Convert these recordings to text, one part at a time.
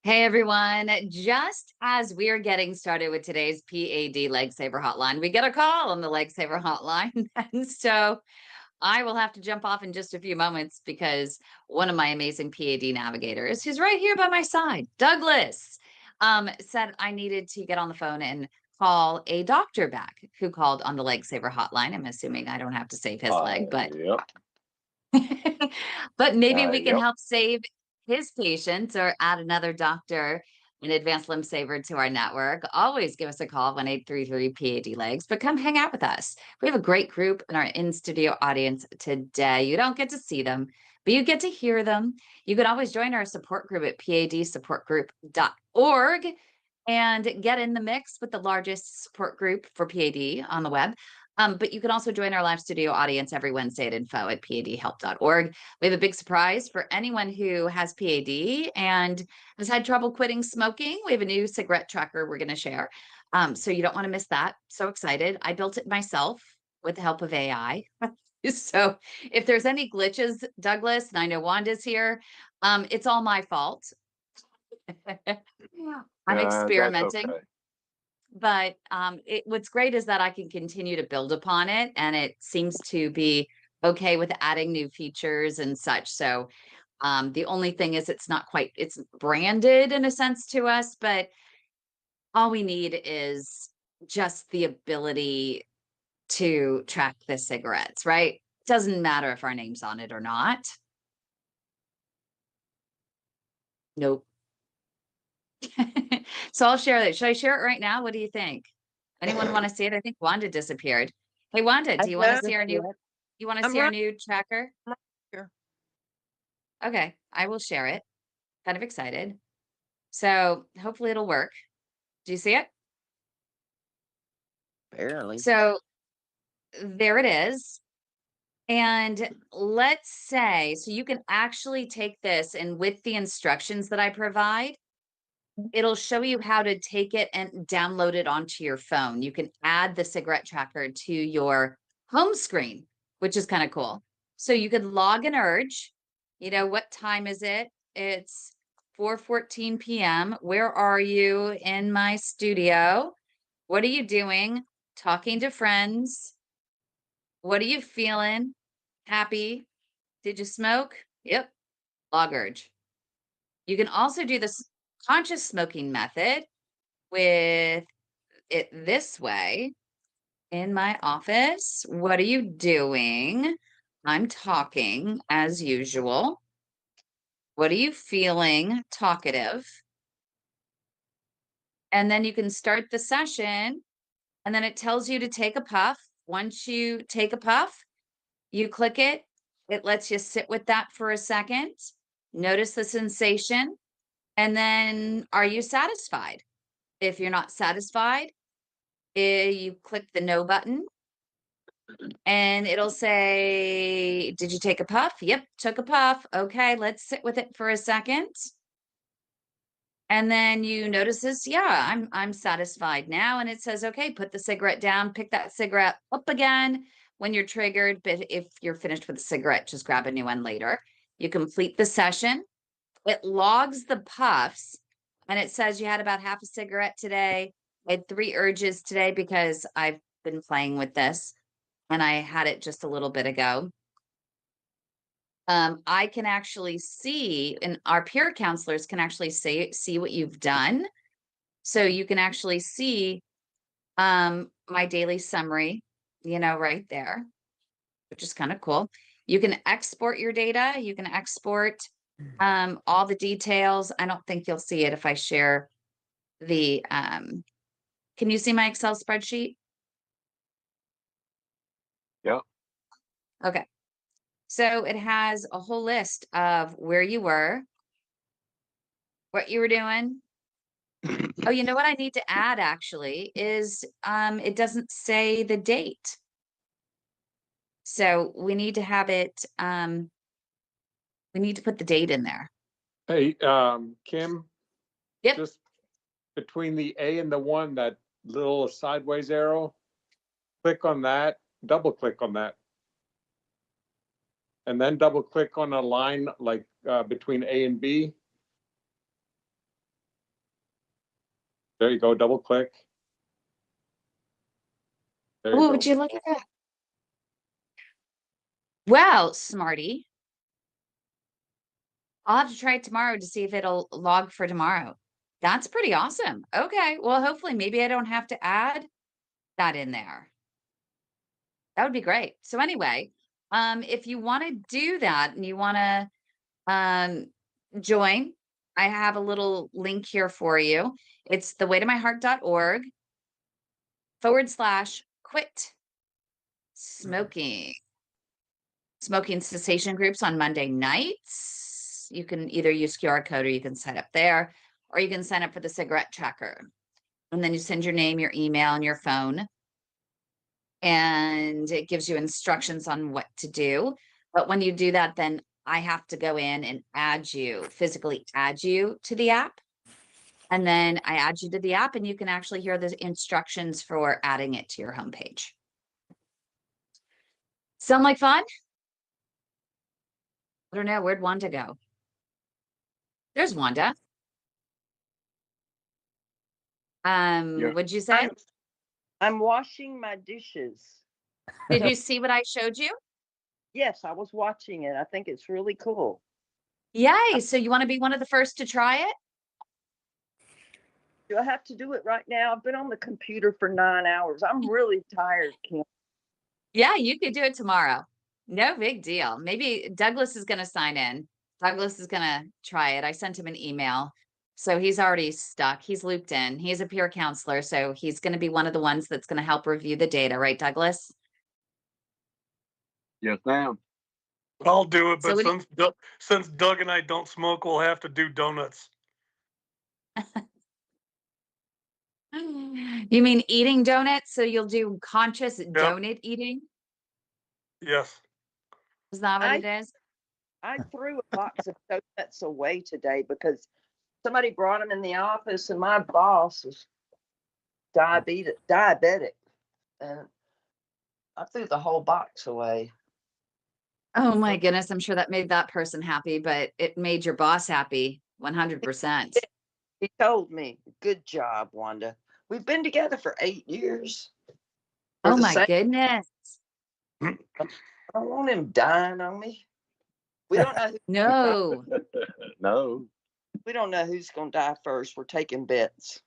Hey everyone, just as we're getting started with today's P.A.D. Leg Saver Hotline, we get a call on the Leg Saver Hotline. And so I will have to jump off in just a few moments because one of my amazing P.A.D. navigators, who's right here by my side, Douglas, said I needed to get on the phone and call a doctor back who called on the Leg Saver Hotline. I'm assuming I don't have to save his leg, but Yep. but maybe we can Yep. help save his patients or add another doctor an advanced limb saver to our network. Always give us a call, 1-833-PAD legs, but come hang out with us. We have a great group in our in-studio audience today. You don't get to see them, but you get to hear them. You can always join our support group at padsupportgroup.org and get in the mix with the largest support group for PAD on the web. But you can also join our live studio audience every Wednesday at info@padhelp.org. We have a big surprise for anyone who has PAD and has had trouble quitting smoking. We have a new cigarette tracker we're going to share. So you don't want to miss that. So excited. I built it myself with the help of AI. So if there's any glitches, Douglas, and I know Wanda's here, it's all my fault. I'm That's experimenting. okay. But what's great is that I can continue to build upon it, and it seems to be okay with adding new features and such. So the only thing is it's not quite, it's branded in a sense to us, but all we need is just the ability to track the cigarettes, right? Doesn't matter if our name's on it or not. Nope. So I'll share that. Should I share it right now? What do you think? Anyone want to see it? I think Wanda disappeared. Hey, Wanda, do you want to see our new, you want to I'm see our right new tracker? here. Okay, I will share it. Kind of excited. So hopefully it'll work. Do you see it? Barely. So there it is. And let's say, so you can actually take this and with the instructions that I provide, it'll show you how to take it and download it onto your phone. You can add the cigarette tracker to your home screen, which is kind of cool. So you could log an urge. You know, what time is it? It's 4:14 p.m. Where are you in my studio? What are you doing? Talking to friends. What are you feeling? Happy? Did you smoke? Yep. Log urge. You can also do this conscious smoking method with it this way. In my office, what are you doing? I'm talking as usual. What are you feeling? Talkative. And then you can start the session, and then it tells you to take a puff. Once you take a puff, you click it. It lets you sit with that for a second. Notice the sensation. And then, are you satisfied? If you're not satisfied, you click the no button and it'll say, did you take a puff? Yep, took a puff. Okay, let's sit with it for a second. And then you notice this, yeah, I'm satisfied now. And it says, okay, put the cigarette down, pick that cigarette up again when you're triggered. But if you're finished with the cigarette, just grab a new one later. You complete the session. It logs the puffs and it says you had about half a cigarette today. I had 3 urges today because I've been playing with this and I had it just a little bit ago. I can actually see, and our peer counselors can actually see what you've done. So you can actually see my daily summary, you know, right there, which is kind of cool. You can export your data. You can export all the details. I don't think you'll see it if I share the, can you see my Excel spreadsheet? Yep. Okay. So it has a whole list of where you were, what you were doing. Oh, you know what I need to add actually is it doesn't say the date. So we need to have it, we need to put the date in there. Hey, Kim, Yep. just between the A and the 1, that little sideways arrow, click on that, double click on that. And then double click on a line like between A and B. There you go, double click. There you Oh, go. would you look at that? Well, smarty, I'll have to try it tomorrow to see if it'll log for tomorrow. That's pretty awesome. Okay, well, hopefully, maybe I don't have to add that in there. That would be great. So anyway, if you want to do that and you want to join, I have a little link here for you. It's thewaytomyheart.org/quit smoking. Smoking cessation groups on Monday nights. You can either use QR code or you can sign up there, or you can sign up for the cigarette tracker. And then you send your name, your email, and your phone. And it gives you instructions on what to do. But when you do that, then I have to go in and physically add you to the app. And then I add you to the app and you can actually hear the instructions for adding it to your homepage. Sound like fun? I don't know. Where'd Wanda go? There's Wanda. Yeah. What'd you say? I'm washing my dishes. Did you see what I showed you? Yes, I was watching it. I think it's really cool. Yay. So you want to be one of the first to try it? Do I have to do it right now? I've been on the computer for 9 hours. I'm really tired, Kim. Yeah, you could do it tomorrow. No big deal. Maybe Douglas is going to sign in. Douglas is going to try it. I sent him an email. So he's already stuck. He's looped in. He's a peer counselor. So he's going to be one of the ones that's going to help review the data, right, Douglas? Yes, ma'am. I'll do it, So but what since Doug and I don't smoke, we'll have to do donuts. you mean eating donuts? So you'll do conscious donut eating? Yes. Is that what it is? I threw a box of donuts away today because somebody brought them in the office and my boss is diabetic. And I threw the whole box away. Oh my goodness, I'm sure that made that person happy, but it made your boss happy 100%. He told me, "Good job, Wanda. We've been together for 8 years." We're Oh the my same. goodness. I don't want him dying on me. We don't know. No. No. We don't know who's going to die first. We're taking bets.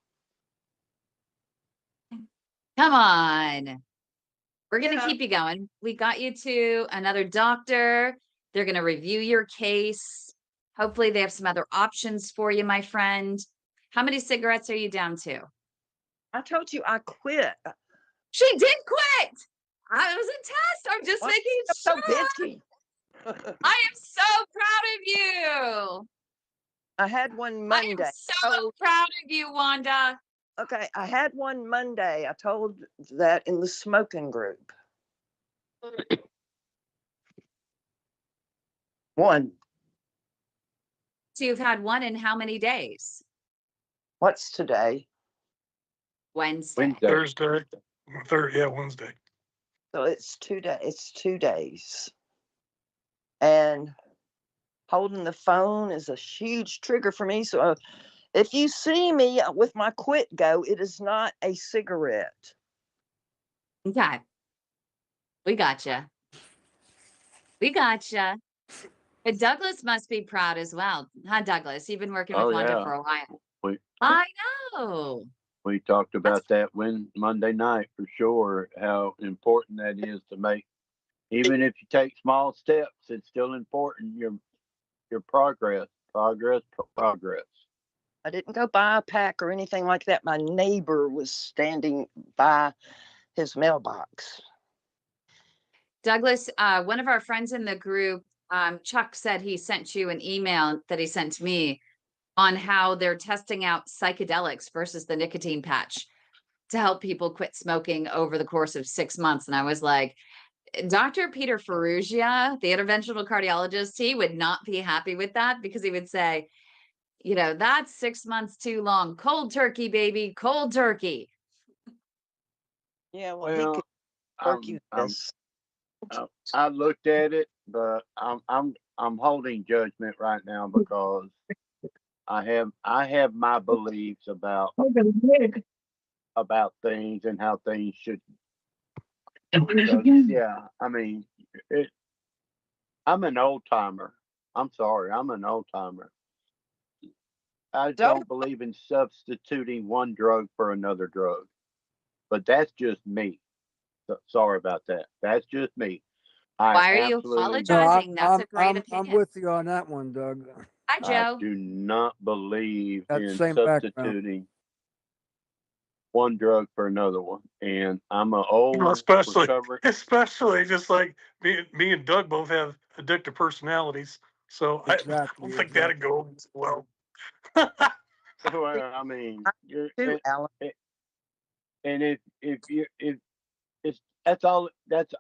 Come on. We're going to Yeah. keep you going. We got you to another doctor. They're going to review your case. Hopefully they have some other options for you, my friend. How many cigarettes are you down to? I told you I quit. She did quit. I was a test. I'm just Why making I'm so sure. bitchy. I am so proud of you. I had one I am Monday. so proud of you, Wanda. Okay, I had one Monday. I told that in the smoking group. One. So you've had one in how many days? What's today? Wednesday. Wednesday. Thursday. Wednesday. So it's 2 days. It's 2 days. And holding the phone is a huge trigger for me. So if you see me with my quit go, it is not a cigarette. Okay. We gotcha. We gotcha. But Douglas must be proud as well. Huh, Douglas? You've been working with Oh, Wanda yeah. for a while. We I know. we talked about that Monday night for sure, how important that is to make. Even if you take small steps, it's still important. Your progress. I didn't go buy a pack or anything like that. My neighbor was standing by his mailbox. Douglas, one of our friends in the group, Chuck, said he sent you an email that he sent to me on how they're testing out psychedelics versus the nicotine patch to help people quit smoking over the course of 6 months. And I was like, Dr. Peter Ferrugia, the interventional cardiologist, he would not be happy with that because he would say, that's 6 months too long. Cold turkey, baby, cold turkey. Yeah, well, he Well, could I'm, turkey I'm, this. I looked at it, but I'm holding judgment right now because I have my beliefs about things and how things should. Because, yeah, I mean, it, I'm an old timer. I'm sorry, I'm an old timer. I don't believe in substituting one drug for another drug, but that's just me. So, sorry about that. That's just me. Why are you absolutely No, apologizing? That's a great I'm opinion. with you on that one, Doug. Hi, I Joe. do not believe Got the in same background. substituting one drug for another one. And I'm an old recovering. Especially just like me and Doug both have addictive personalities. So I Exactly. don't think that'd go well. Well, I mean, Too, Alan. and if you if it's that's all that's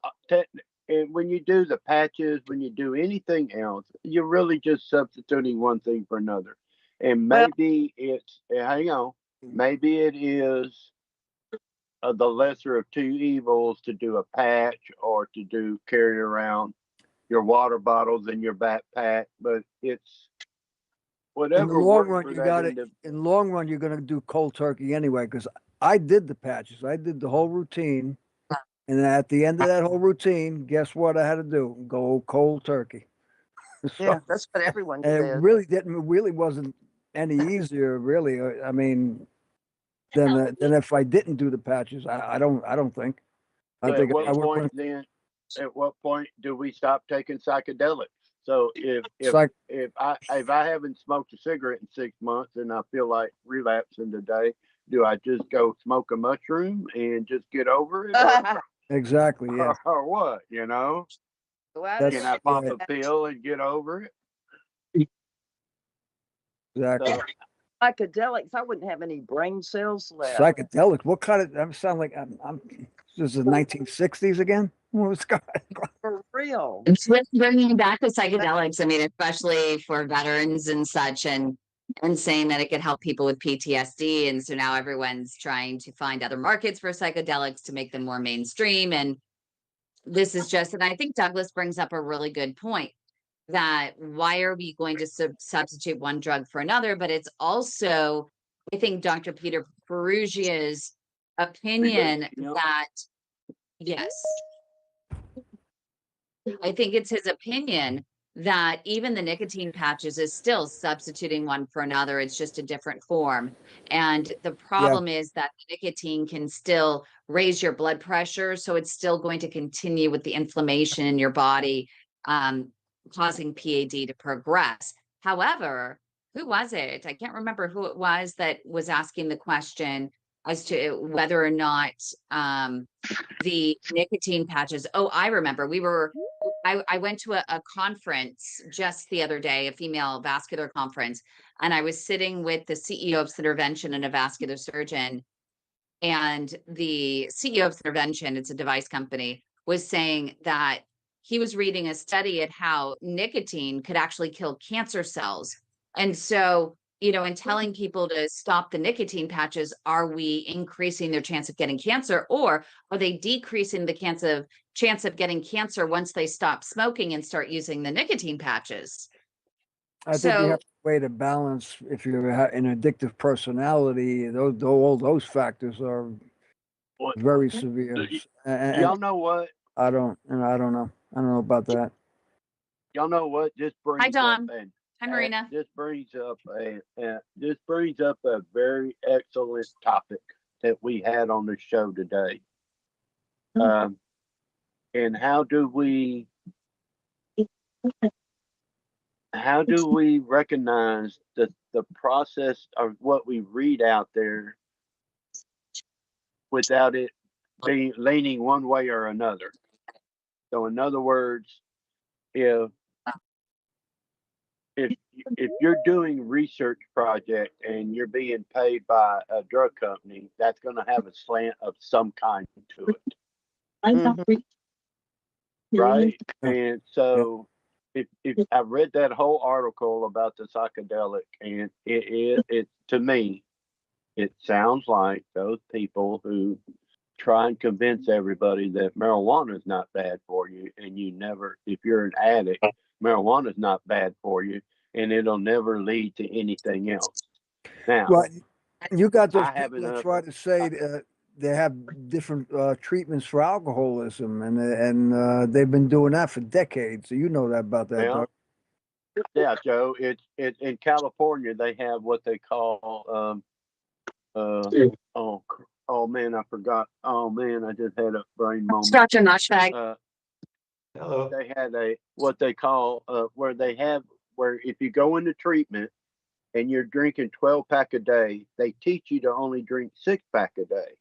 and when you do the patches, when you do anything else, you're really just substituting one thing for another. And Well- maybe it's hang on, maybe it is the lesser of two evils to do a patch or to do carry around your water bottles in your backpack, but it's whatever In the long works run, for you that got it. In the long run, you're going to do cold turkey anyway. Because I did the patches. I did the whole routine, and at the end of that whole routine, guess what I had to do? Go cold turkey. So, Yeah, that's what everyone and it says. really wasn't any easier. Really, I mean, than if I didn't do the patches. I don't think. I So think at what I would. point then? At what point do we stop taking psychedelics? So if I haven't smoked a cigarette in 6 months and I feel like relapsing today, do I just go smoke a mushroom and just get over it, Exactly. Yeah. or what? You know, That's can I pop right. a pill and get over it? Exactly. So, Psychedelics, I wouldn't have any brain cells left. Psychedelic. What kind of? I sound like I'm this is 1960s again. What was going? For real. It's with bringing back the psychedelics. I mean, especially for veterans and such, and saying that it could help people with PTSD. And so now everyone's trying to find other markets for psychedelics to make them more mainstream. And this is just, and I think Douglas brings up a really good point, that why are we going to substitute one drug for another? But it's also, I think, Dr. Peter Perugia's opinion that, yes, I think it's his opinion that even the nicotine patches is still substituting one for another. It's just a different form. And the problem is that the nicotine can still raise your blood pressure. So it's still going to continue with the inflammation in your body, causing PAD to progress. However, who was it? I can't remember who it was that was asking the question as to whether or not the nicotine patches. Oh, I remember. I went to a conference just the other day, a female vascular conference, and I was sitting with the CEO of Intervention and a vascular surgeon. And the CEO of Intervention, it's a device company, was saying that he was reading a study at how nicotine could actually kill cancer cells. And so, in telling people to stop the nicotine patches, are we increasing their chance of getting cancer, or are they decreasing the chance of getting cancer once they stop smoking and start using the nicotine patches? I think you have a way to balance. If you're an addictive personality, all those factors are very severe. And y'all know what? I don't know. I don't know about that. Y'all know what? This brings Hi, Dom. up and Hi, Marina. this brings up a very excellent topic that we had on the show today. And how do we recognize the process of what we read out there without it being leaning one way or another? So in other words, if if you're doing research project and you're being paid by a drug company, that's going to have a slant of some kind to it, right? And so, if I read that whole article about the psychedelic, and it to me, it sounds like those people who try and convince everybody that marijuana is not bad for you, and you never, if you're an addict, marijuana is not bad for you. and it'll never lead to anything else. Now, Well, you got those I have people that another- try to say they have different treatments for alcoholism, and they've been doing that for decades. So you know that about that, Well, Doug. yeah, Joe, it's in California, they have what they call, oh man, I forgot. Oh man, I just had a brain moment. Dr. Noshbag. Hello. They had what they call, where if you go into treatment and you're drinking 12-pack a day, they teach you to only drink 6-pack a day.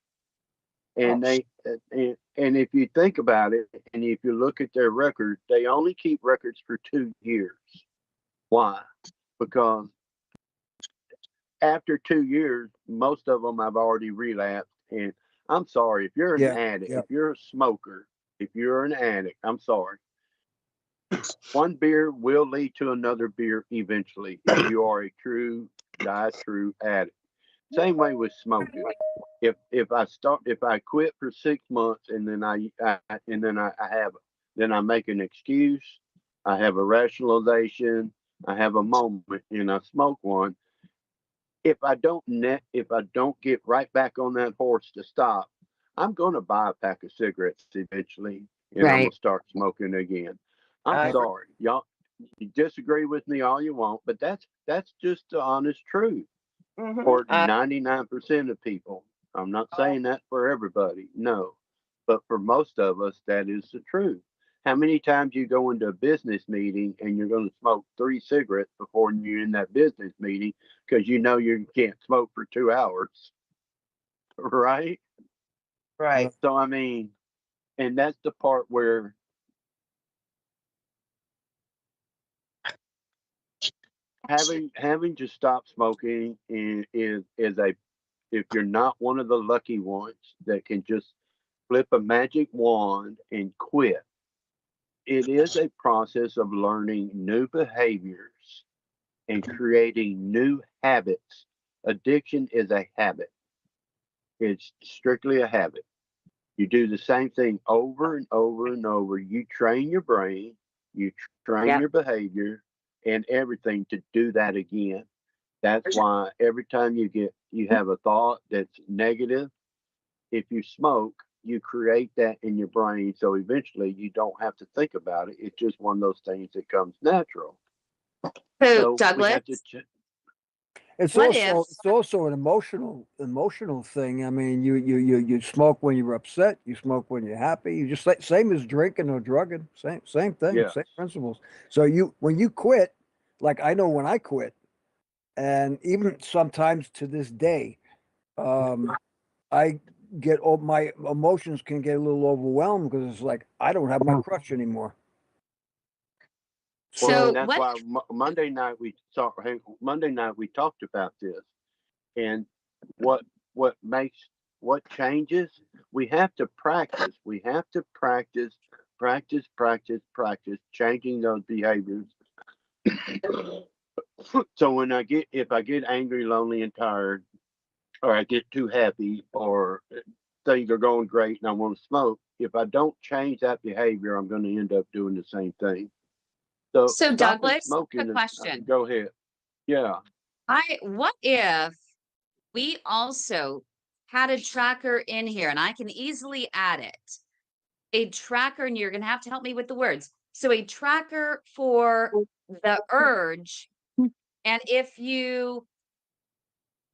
And and if you think about it, and if you look at their records, they only keep records for 2 years. Why? Because after 2 years, most of them have already relapsed. And I'm sorry, if you're an addict, if you're a smoker, if you're an addict, I'm sorry. One beer will lead to another beer eventually if you are a true addict. Same way with smoking. If I quit for 6 months and then I make an excuse, I have a rationalization, I have a moment, and I smoke one. If I don't get right back on that horse to stop, I'm gonna buy a pack of cigarettes eventually, and I'm gonna start smoking again. I'm sorry, y'all. You disagree with me all you want, but that's just the honest truth for 99% of people. I'm not saying that for everybody, no, but for most of us, that is the truth. How many times you go into a business meeting and you're going to smoke 3 cigarettes before you're in that business meeting because you know you can't smoke for 2 hours, right? Right. So I mean, and that's the part where having to stop smoking is if you're not one of the lucky ones that can just flip a magic wand and quit, it is a process of learning new behaviors and creating new habits. Addiction is a habit. It's strictly a habit. You do the same thing over and over and over. You train your brain, you train your behavior and everything to do that again. That's why every time you have a thought that's negative, if you smoke, you create that in your brain. So eventually you don't have to think about it. It's just one of those things that comes natural. So, we Douglas, have to It's What also if- it's also an emotional thing. I mean, you smoke when you're upset. You smoke when you're happy. You just same as drinking or drugging. Same thing. Yeah. Same principles. So when you quit, like I know when I quit, and even sometimes to this day, I get all my emotions can get a little overwhelmed because it's like I don't have my crutch anymore. Well, So and that's what- why Monday night we talked about this, and what changes. We have to practice. We have to practice changing those behaviors. So if I get angry, lonely, and tired, or I get too happy, or things are going great and I want to smoke, if I don't change that behavior, I'm going to end up doing the same thing. So stopping Douglas, smoking quick question. Go ahead. Yeah. What if we also had a tracker in here, and I can easily add it, a tracker, and you're going to have to help me with the words. So a tracker for the urge. And if you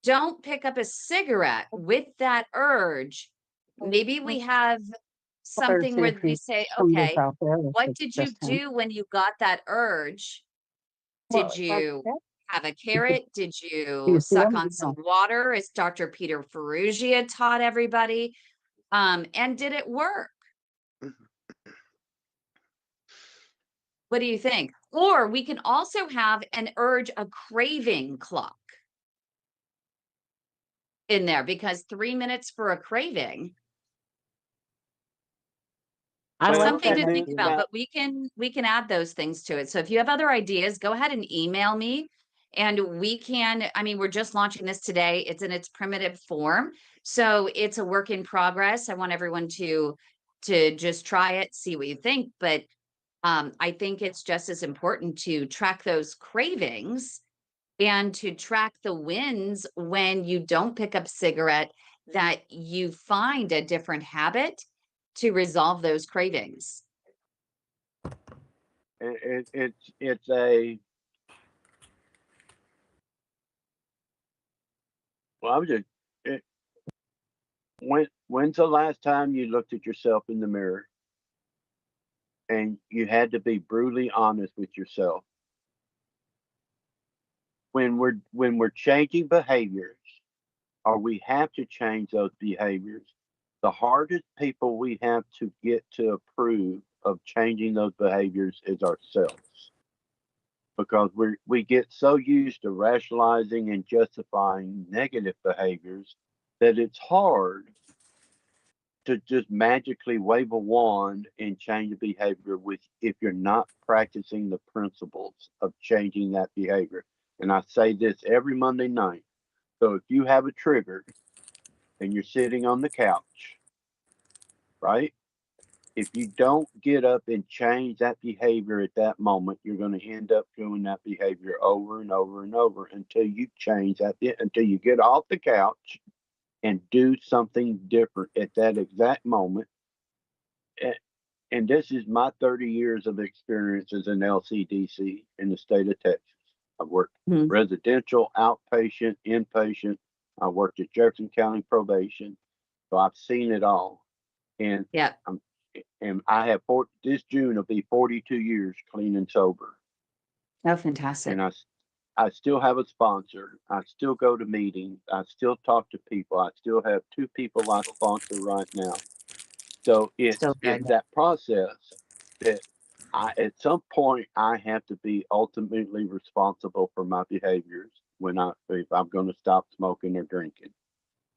don't pick up a cigarette with that urge, maybe we have something where we say, okay, what did you do when you got that urge? Did you have a carrot? Did you suck on some water, as Dr. Peter Ferrugia taught everybody? And did it work? What do you think? Or we can also have a craving clock in there, because 3 minutes for a craving. Something to think about, but we can add those things to it. So if you have other ideas, go ahead and email me, and we're just launching this today. It's in its primitive form. So it's a work in progress. I want everyone to just try it, see what you think. But I think it's just as important to track those cravings and to track the wins when you don't pick up cigarette, that you find a different habit to resolve those cravings. It's a, well, I'm just, it, when's the last time you looked at yourself in the mirror and you had to be brutally honest with yourself? When we're changing behaviors, or we have to change those behaviors, the hardest people we have to get to approve of changing those behaviors is ourselves, because we get so used to rationalizing and justifying negative behaviors that it's hard to just magically wave a wand and change a behavior with, if you're not practicing the principles of changing that behavior. And I say this every Monday night. So if you have a trigger and you're sitting on the couch, right? If you don't get up and change that behavior at that moment, you're going to end up doing that behavior over and over and over until you change that, until you get off the couch and do something different at that exact moment. And this is my 30 years of experience as an LCDC in the state of Texas. I've worked residential, outpatient, inpatient. I worked at Jefferson County probation. So I've seen it all. And Yeah. and I have this June will be 42 years clean and sober. Oh, fantastic. And I still have a sponsor. I still go to meetings. I still talk to people. I still have 2 people I sponsor right now. So it's Still good. that process that at some point I have to be ultimately responsible for my behaviors if I'm going to stop smoking or drinking.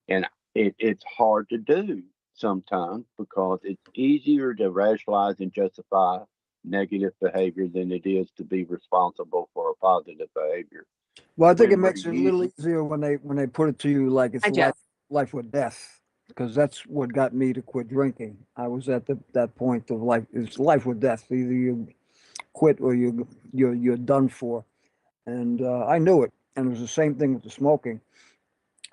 And it's hard to do sometimes because it's easier to rationalize and justify negative behavior than it is to be responsible for a positive behavior. Well, I think it When we're makes it a little easier when they put it to you like it's Hi, Jeff. life or death, because that's what got me to quit drinking. I was at that point of life. It's life or death. Either you quit or you're done for. And I knew it. And it was the same thing with the smoking.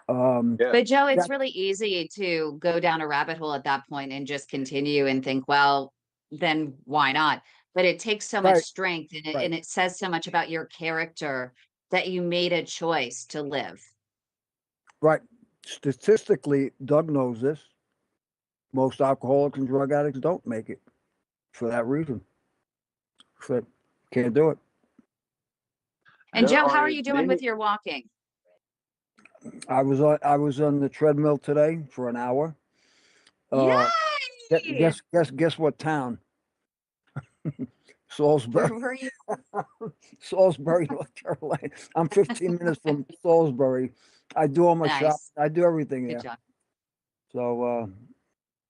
Yeah. But Joe, it's Yeah. really easy to go down a rabbit hole at that point and just continue and think, well, then why not? But it takes so much Right. strength, and Right. it says so much about your character that you made a choice to live. Right. Statistically, Doug knows this. Most alcoholics and drug addicts don't make it for that reason. So can't do it. And There Joe, how are as you doing many with your walking? I was on the treadmill today for an hour. Yay! Guess what town? Salisbury. Where were you? Salisbury, North Carolina. I'm 15 minutes from Salisbury. I do all my shop. Nice. I do everything Good there. job. So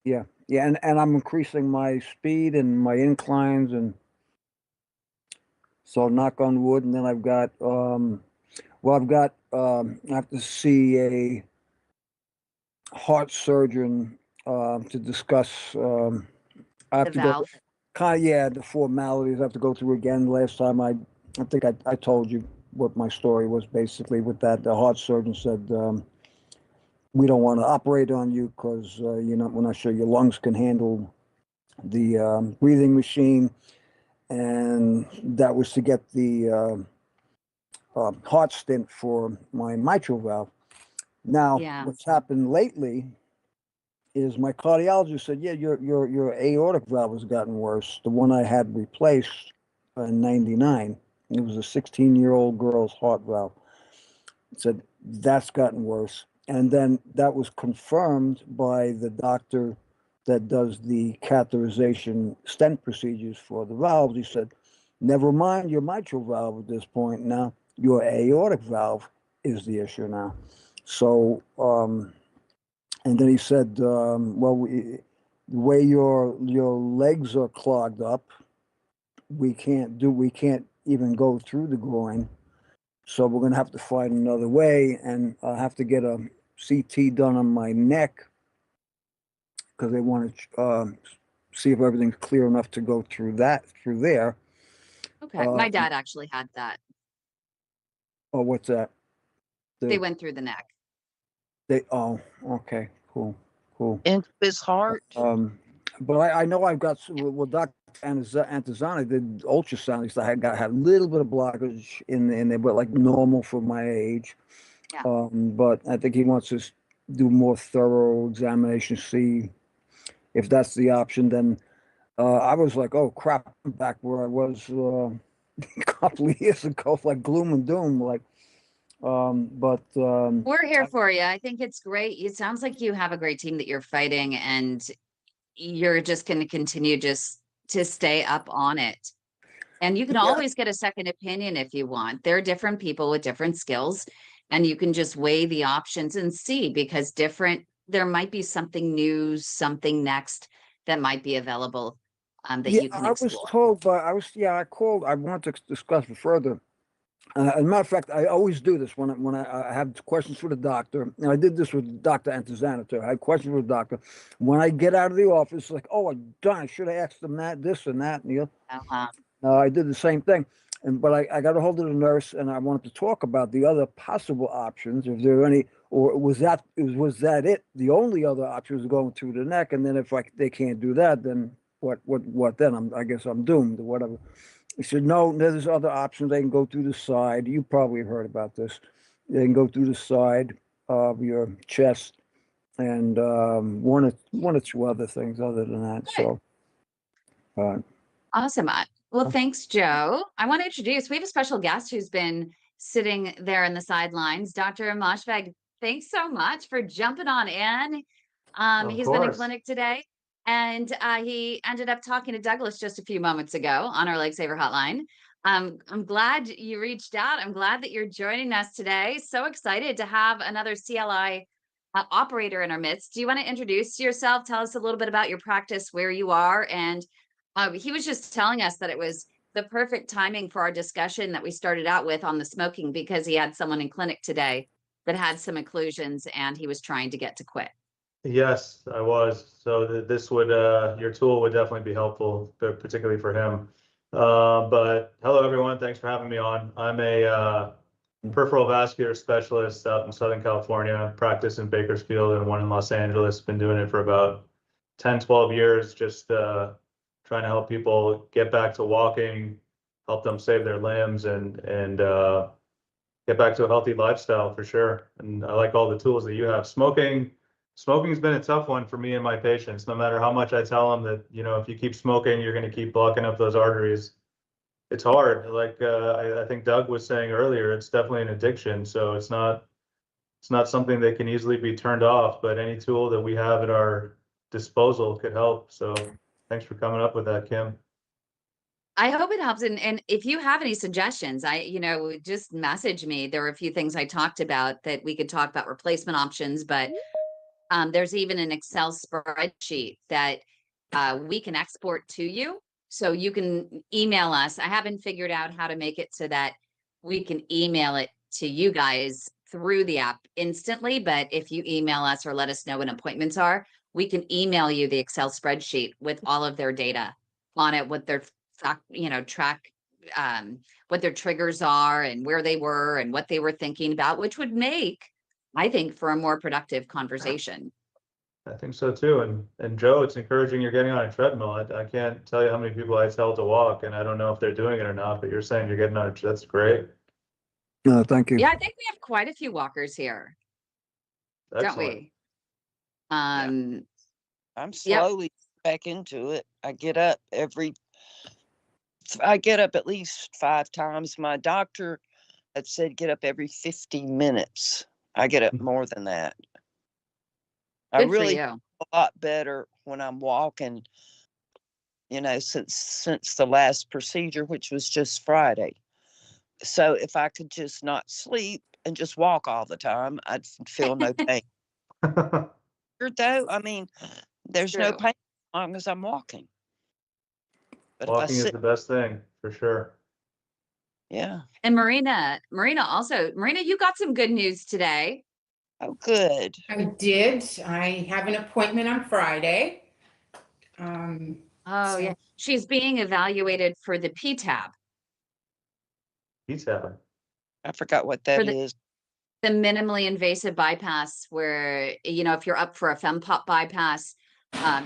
yeah, and I'm increasing my speed and my inclines, and so knock on wood. And then I've got I have to see a heart surgeon to discuss. I have The to go valve. the formalities I have to go through again. Last time I think I told you what my story was basically with that. The heart surgeon said, we don't want to operate on you because, we're not sure your lungs can handle the breathing machine. And that was to get the heart stent for my mitral valve. Now, Yeah. what's happened lately is my cardiologist said, yeah, your aortic valve has gotten worse. The one I had replaced in '99, it was a 16-year-old girl's heart valve. Said that's gotten worse. And then that was confirmed by the doctor that does the catheterization stent procedures for the valves. He said, never mind your mitral valve at this point. Now your aortic valve is the issue now. So, and then he said, the way your legs are clogged up, we can't even go through the groin. So we're gonna have to find another way, and I'll have to get a CT done on my neck because they want to see if everything's clear enough to go through there. Okay. My Um, dad actually had that. Oh, what's that? They The, went through the neck. oh, okay, cool. Into his heart. But I know I've got, well, Dr. Antizana did ultrasound. At least I had a little bit of blockage in there, but like normal for my age. Yeah. But I think he wants to do more thorough examination, see if that's the option. Then I was like, oh crap, I'm back where I was a couple of years ago, like gloom and doom, like. But We're here for you. I think it's great. It sounds like you have a great team that you're fighting, and you're just going to continue just to stay up on it. And you can Yeah. always get a second opinion if you want. There are different people with different skills, and you can just weigh the options and see, because there might be something new, something next that might be available that yeah, you can I was explore. told, but I called. I wanted to discuss it further. As a matter of fact, I always do this when I have questions for the doctor. And I did this with Dr. Antizana too. I had questions for the doctor. When I get out of the office, like, oh, darn, I should have asked them that, this and that. And the other. Uh-huh. I did the same thing. But I got a hold of the nurse and I wanted to talk about the other possible options. If there are any, or was that it? The only other option was going through the neck. And then if they can't do that, then what then? I guess I'm doomed or whatever. He said, no, there's other options. They can go through the side. You probably heard about this. They can go through the side of your chest and one or two other things other than that. So, Awesome. Well, thanks, Joe. I want to introduce, we have a special guest who's been sitting there in the sidelines, Dr. Moshfegh. Thanks so much for jumping on in. Of He's been in course. clinic today, and he ended up talking to Douglas just a few moments ago on our Leg Saver Hotline. I'm glad you reached out. I'm glad that you're joining us today. So excited to have another CLI operator in our midst. Do you want to introduce yourself? Tell us a little bit about your practice, where you are, and he was just telling us that it was the perfect timing for our discussion that we started out with on the smoking, because he had someone in clinic today that had some occlusions and he was trying to get to quit. Yes, I was. So this would, your tool would definitely be helpful, particularly for him. But hello, everyone. Thanks for having me on. I'm a peripheral vascular specialist out in Southern California. Practice in Bakersfield and one in Los Angeles. Been doing it for about 10, 12 years, just trying to help people get back to walking, help them save their limbs, and get back to a healthy lifestyle for sure. And I like all the tools that you have. Smoking's been a tough one for me and my patients. No matter how much I tell them that, if you keep smoking, you're going to keep blocking up those arteries. It's hard. Like I think Doug was saying earlier, it's definitely an addiction. So it's not something that can easily be turned off. But any tool that we have at our disposal could help. So thanks for coming up with that, Kim. I hope it helps. And if you have any suggestions, just message me. There were a few things I talked about that we could talk about replacement options, but there's even an Excel spreadsheet that we can export to you. So you can email us. I haven't figured out how to make it so that we can email it to you guys through the app instantly. But if you email us or let us know when appointments are, we can email you the Excel spreadsheet with all of their data on it, what their track what their triggers are and where they were and what they were thinking about, which would make, I think, for a more productive conversation. I think so too. And Joe, it's encouraging you're getting on a treadmill. I can't tell you how many people I tell to walk, and I don't know if they're doing it or not, but you're saying you're getting on a, that's great. no, thank you. Yeah, I think we have quite a few walkers here, don't Excellent. we? Um, I'm Yep. slowly back into it. I get up at least 5 times. My doctor had said get up every 50 minutes. I get up more than that. I Good for really you. feel a lot better when I'm walking, since the last procedure, which was just Friday. So if I could just not sleep and just walk all the time, I'd feel no pain. Though, I mean, there's no True. pain as long as I'm walking. But if I Walking is sit, the best thing for sure. yeah. And Marina, you got some good news today. Oh, good. I did. I have an appointment on Friday. Oh, So- yeah. She's being evaluated for the P.A.D. He's having. I forgot what For that the- is. The minimally invasive bypass where, if you're up for a FemPop bypass,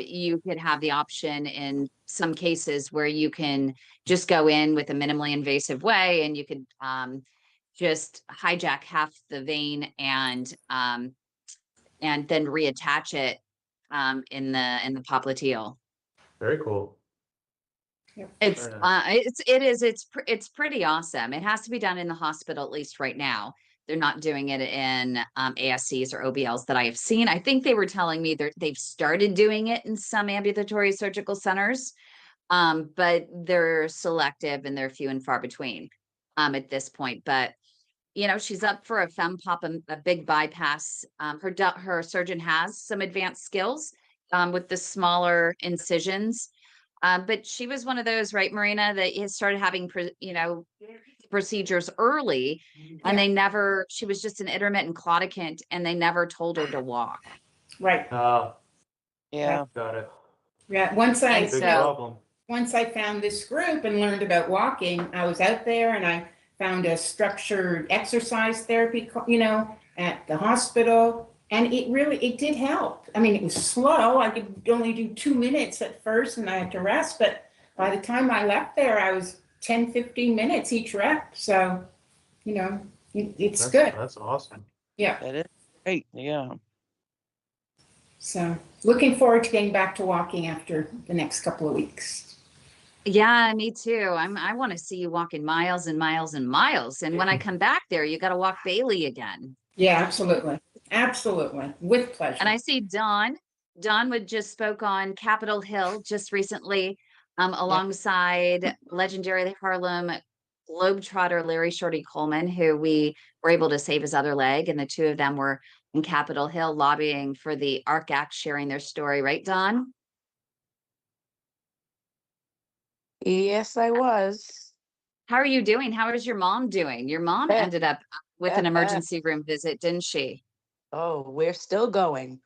you could have the option in some cases where you can just go in with a minimally invasive way and you could just hijack half the vein and then reattach it in the popliteal. Very cool. It's Very nice. it's pretty awesome. It has to be done in the hospital, at least right now. They're not doing it in ASCs or OBLs that I have seen. I think they were telling me they've started doing it in some ambulatory surgical centers, but they're selective and they're few and far between at this point. But she's up for a FemPop, a big bypass. Her surgeon has some advanced skills with the smaller incisions. But she was one of those, right, Marina, that has started having, procedures early, and she was just an intermittent claudicant, and they never told her to walk. Right. Yeah. Got it. Yeah. Once I, And Big so- problem. once I found this group and learned about walking, I was out there and I found a structured exercise therapy, at the hospital. And it did help. I mean, it was slow. I could only do 2 minutes at first and I had to rest. But by the time I left there, I was 10, 15 minutes each rep. So, it's good. That's awesome. Yeah. That is great. Yeah. So looking forward to getting back to walking after the next couple of weeks. Yeah, me too. I want to see you walking miles and miles and miles. And when I come back there, you got to walk Bailey again. Yeah, absolutely. Absolutely. With pleasure. And I see Dawn. Dawn would just spoke on Capitol Hill just recently, alongside legendary Harlem Globetrotter Larry Shorty Coleman, who we were able to save his other leg. And the two of them were in Capitol Hill lobbying for the ARC Act, sharing their story, right, Dawn? Yes, I was. How are you doing? How is your mom doing? Your mom Eh, ended up with an emergency room visit, didn't she? Oh, we're still going.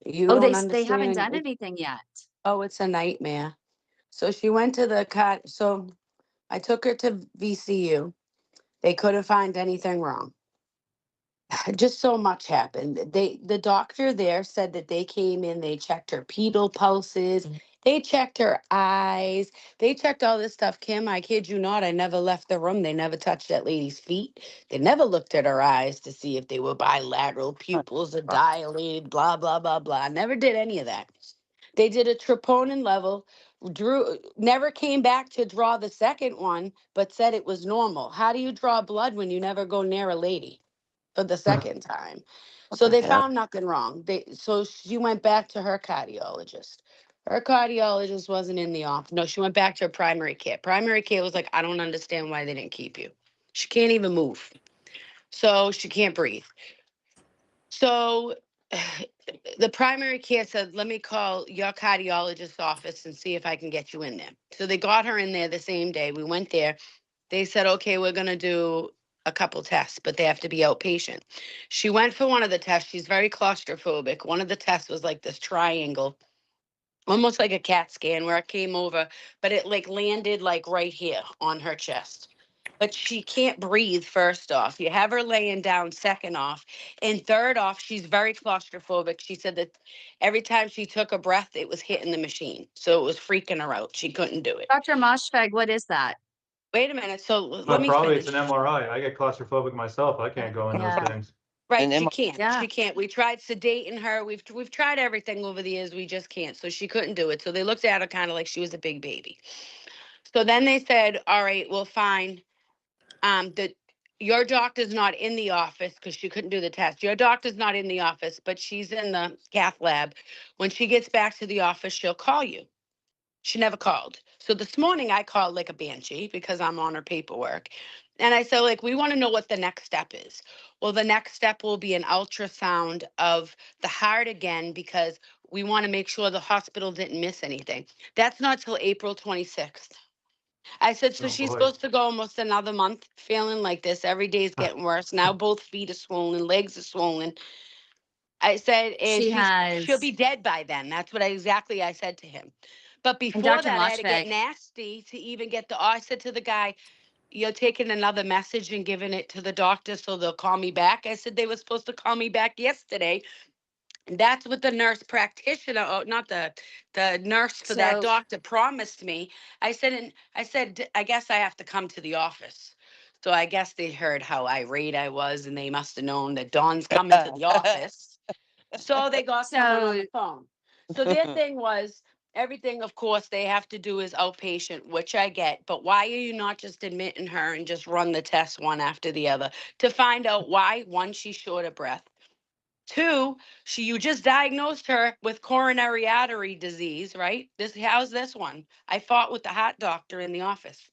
You Oh, don't they haven't understand. done anything yet. Oh, it's a nightmare. So she went to the cut. So I took her to VCU. They couldn't find anything wrong. Just so much happened. The doctor there said that they came in, they checked her pedal pulses, they checked her eyes, they checked all this stuff. Kim, I kid you not, I never left the room. They never touched that lady's feet. They never looked at her eyes to see if they were bilateral, pupils are dilated, blah, blah, blah, blah. Never did any of that. They did a troponin level, never came back to draw the second one, but said it was normal. How do you draw blood when you never go near a lady for the second time? So the they hell? found nothing wrong. So she went back to her cardiologist. Her cardiologist wasn't in the office. No, she went back to her primary care. Primary care was like, I don't understand why they didn't keep you. She can't even move. So she can't breathe. So the primary care said, let me call your cardiologist's office and see if I can get you in there. So they got her in there the same day. We went there. They said, okay, we're going to do a couple tests, but they have to be outpatient. She went for one of the tests. She's very claustrophobic. One of the tests was like this triangle, almost like a CAT scan where it came over, but it like landed like right here on her chest. But she can't breathe, first off. You have her laying down, second off. And third off, she's very claustrophobic. She said that every time she took a breath, it was hitting the machine. So it was freaking her out. She couldn't do it. Dr. Moshfegh, what is that? Wait a minute. So Well, let me probably finish. it's an MRI. I get claustrophobic myself. I can't go in those Yeah. things. Right, And she then- can't. Yeah. She can't. We tried sedating her. We've tried everything over the years. We just can't. So she couldn't do it. So they looked at her kind of like she was a big baby. So then they said, all right, well, fine. That your doctor's not in the office because she couldn't do the test. Your doctor's not in the office, but she's in the cath lab. When she gets back to the office, she'll call you. She never called. So this morning I called like a banshee because I'm on her paperwork. And I said, like, we want to know what the next step is. Well, the next step will be an ultrasound of the heart again because we want to make sure the hospital didn't miss anything. That's not till April 26th. I said, so Oh, she's boy. supposed to go almost another month feeling like this. Every day's getting worse. Now both feet are swollen, legs are swollen. I said, and She she'll has, be dead by then. That's what I said to him. But and before Dr. that, I had to get Moshfegh, nasty to even get I said to the guy, you're taking another message and giving it to the doctor so they'll call me back. I said they were supposed to call me back yesterday. And that's what the nurse practitioner, not the nurse for that so doctor promised me. I said, I guess I have to come to the office. So I guess they heard how irate I was and they must have known that Dawn's coming to the office. So they got someone on so the phone. So their thing was everything, of course, they have to do is outpatient, which I get. But why are you not just admitting her and just run the tests one after the other to find out why? One, she's short of breath. Two, you just diagnosed her with coronary artery disease, right? How's this one? I fought with the heart doctor in the office.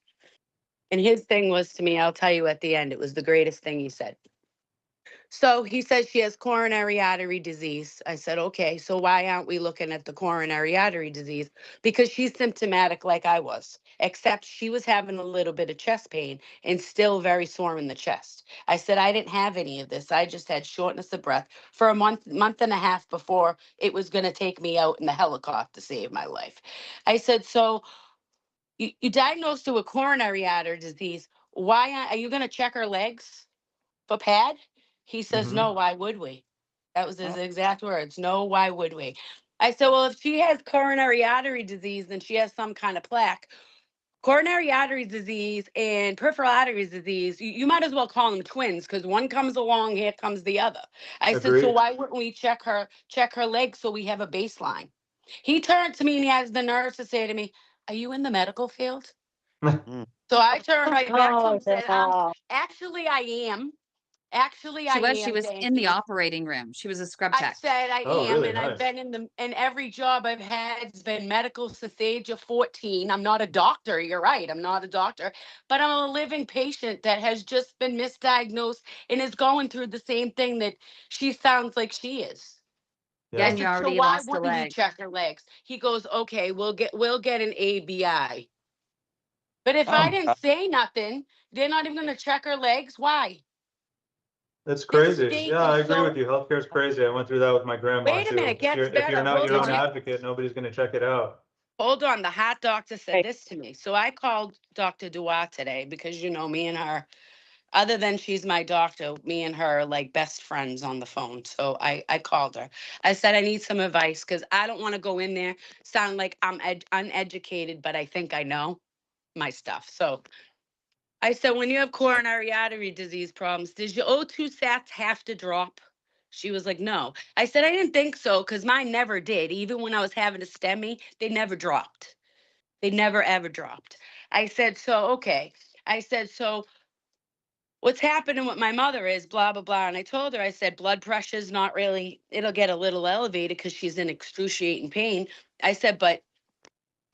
And his thing was to me, I'll tell you at the end, it was the greatest thing he said. So he says she has coronary artery disease. I said, okay, so why aren't we looking at the coronary artery disease? Because she's symptomatic like I was, except she was having a little bit of chest pain and still very sore in the chest. I said, I didn't have any of this. I just had shortness of breath for a month and a half before it was going to take me out in the helicopter to save my life. I said, so you diagnosed her with coronary artery disease. Why are you going to check her legs for P.A.D? He says, Mhm. no, why would we? That was his exact words. No, why would we? I said, well, if she has coronary artery disease, then she has some kind of plaque. Coronary artery disease and peripheral artery disease, you might as well call them twins because one comes along, here comes the other. I said, so Agreed. why wouldn't we check her legs so we have a baseline? He turned to me and he has the nerve to say to me, are you in the medical field? So I turned right back to him and said, actually I am. Actually, I she am. was Thank in the you. operating room. She was a scrub I tech. said I Oh, am, really? and I've Nice. been in every job I've had has been medical since the age of 14. I'm not a doctor. You're right. I'm not a doctor, but I'm a living patient that has just been misdiagnosed and is going through the same thing that she sounds like she is. Yeah, I Yeah. and you said, so already why lost a wouldn't we leg. check her legs? He goes, okay, we'll get an ABI. But if I didn't say nothing, they're not even going to check her legs. Why? That's This crazy. state Yeah, I is agree with so. you. Healthcare is crazy. I went through that with my grandma Wait a too. minute, gets If you're better. not Hold your own Did on. you? advocate, nobody's gonna check it out. Hold on. The hot doctor said this to me. So I called Dr. Duarte today because, me and her, other than she's my doctor, me and her are like best friends on the phone. So I called her. I said, I need some advice because I don't want to go in there, sound like I'm uneducated, but I think I know my stuff. So I said, when you have coronary artery disease problems, does your O2 sats have to drop? She was like, no. I said, I didn't think so because mine never did. Even when I was having a STEMI, they never dropped. They never ever dropped. I said, so, okay. I said, so what's happening with my mother is blah, blah, blah. And I told her, I said, blood pressure's not really, it'll get a little elevated because she's in excruciating pain. I said, but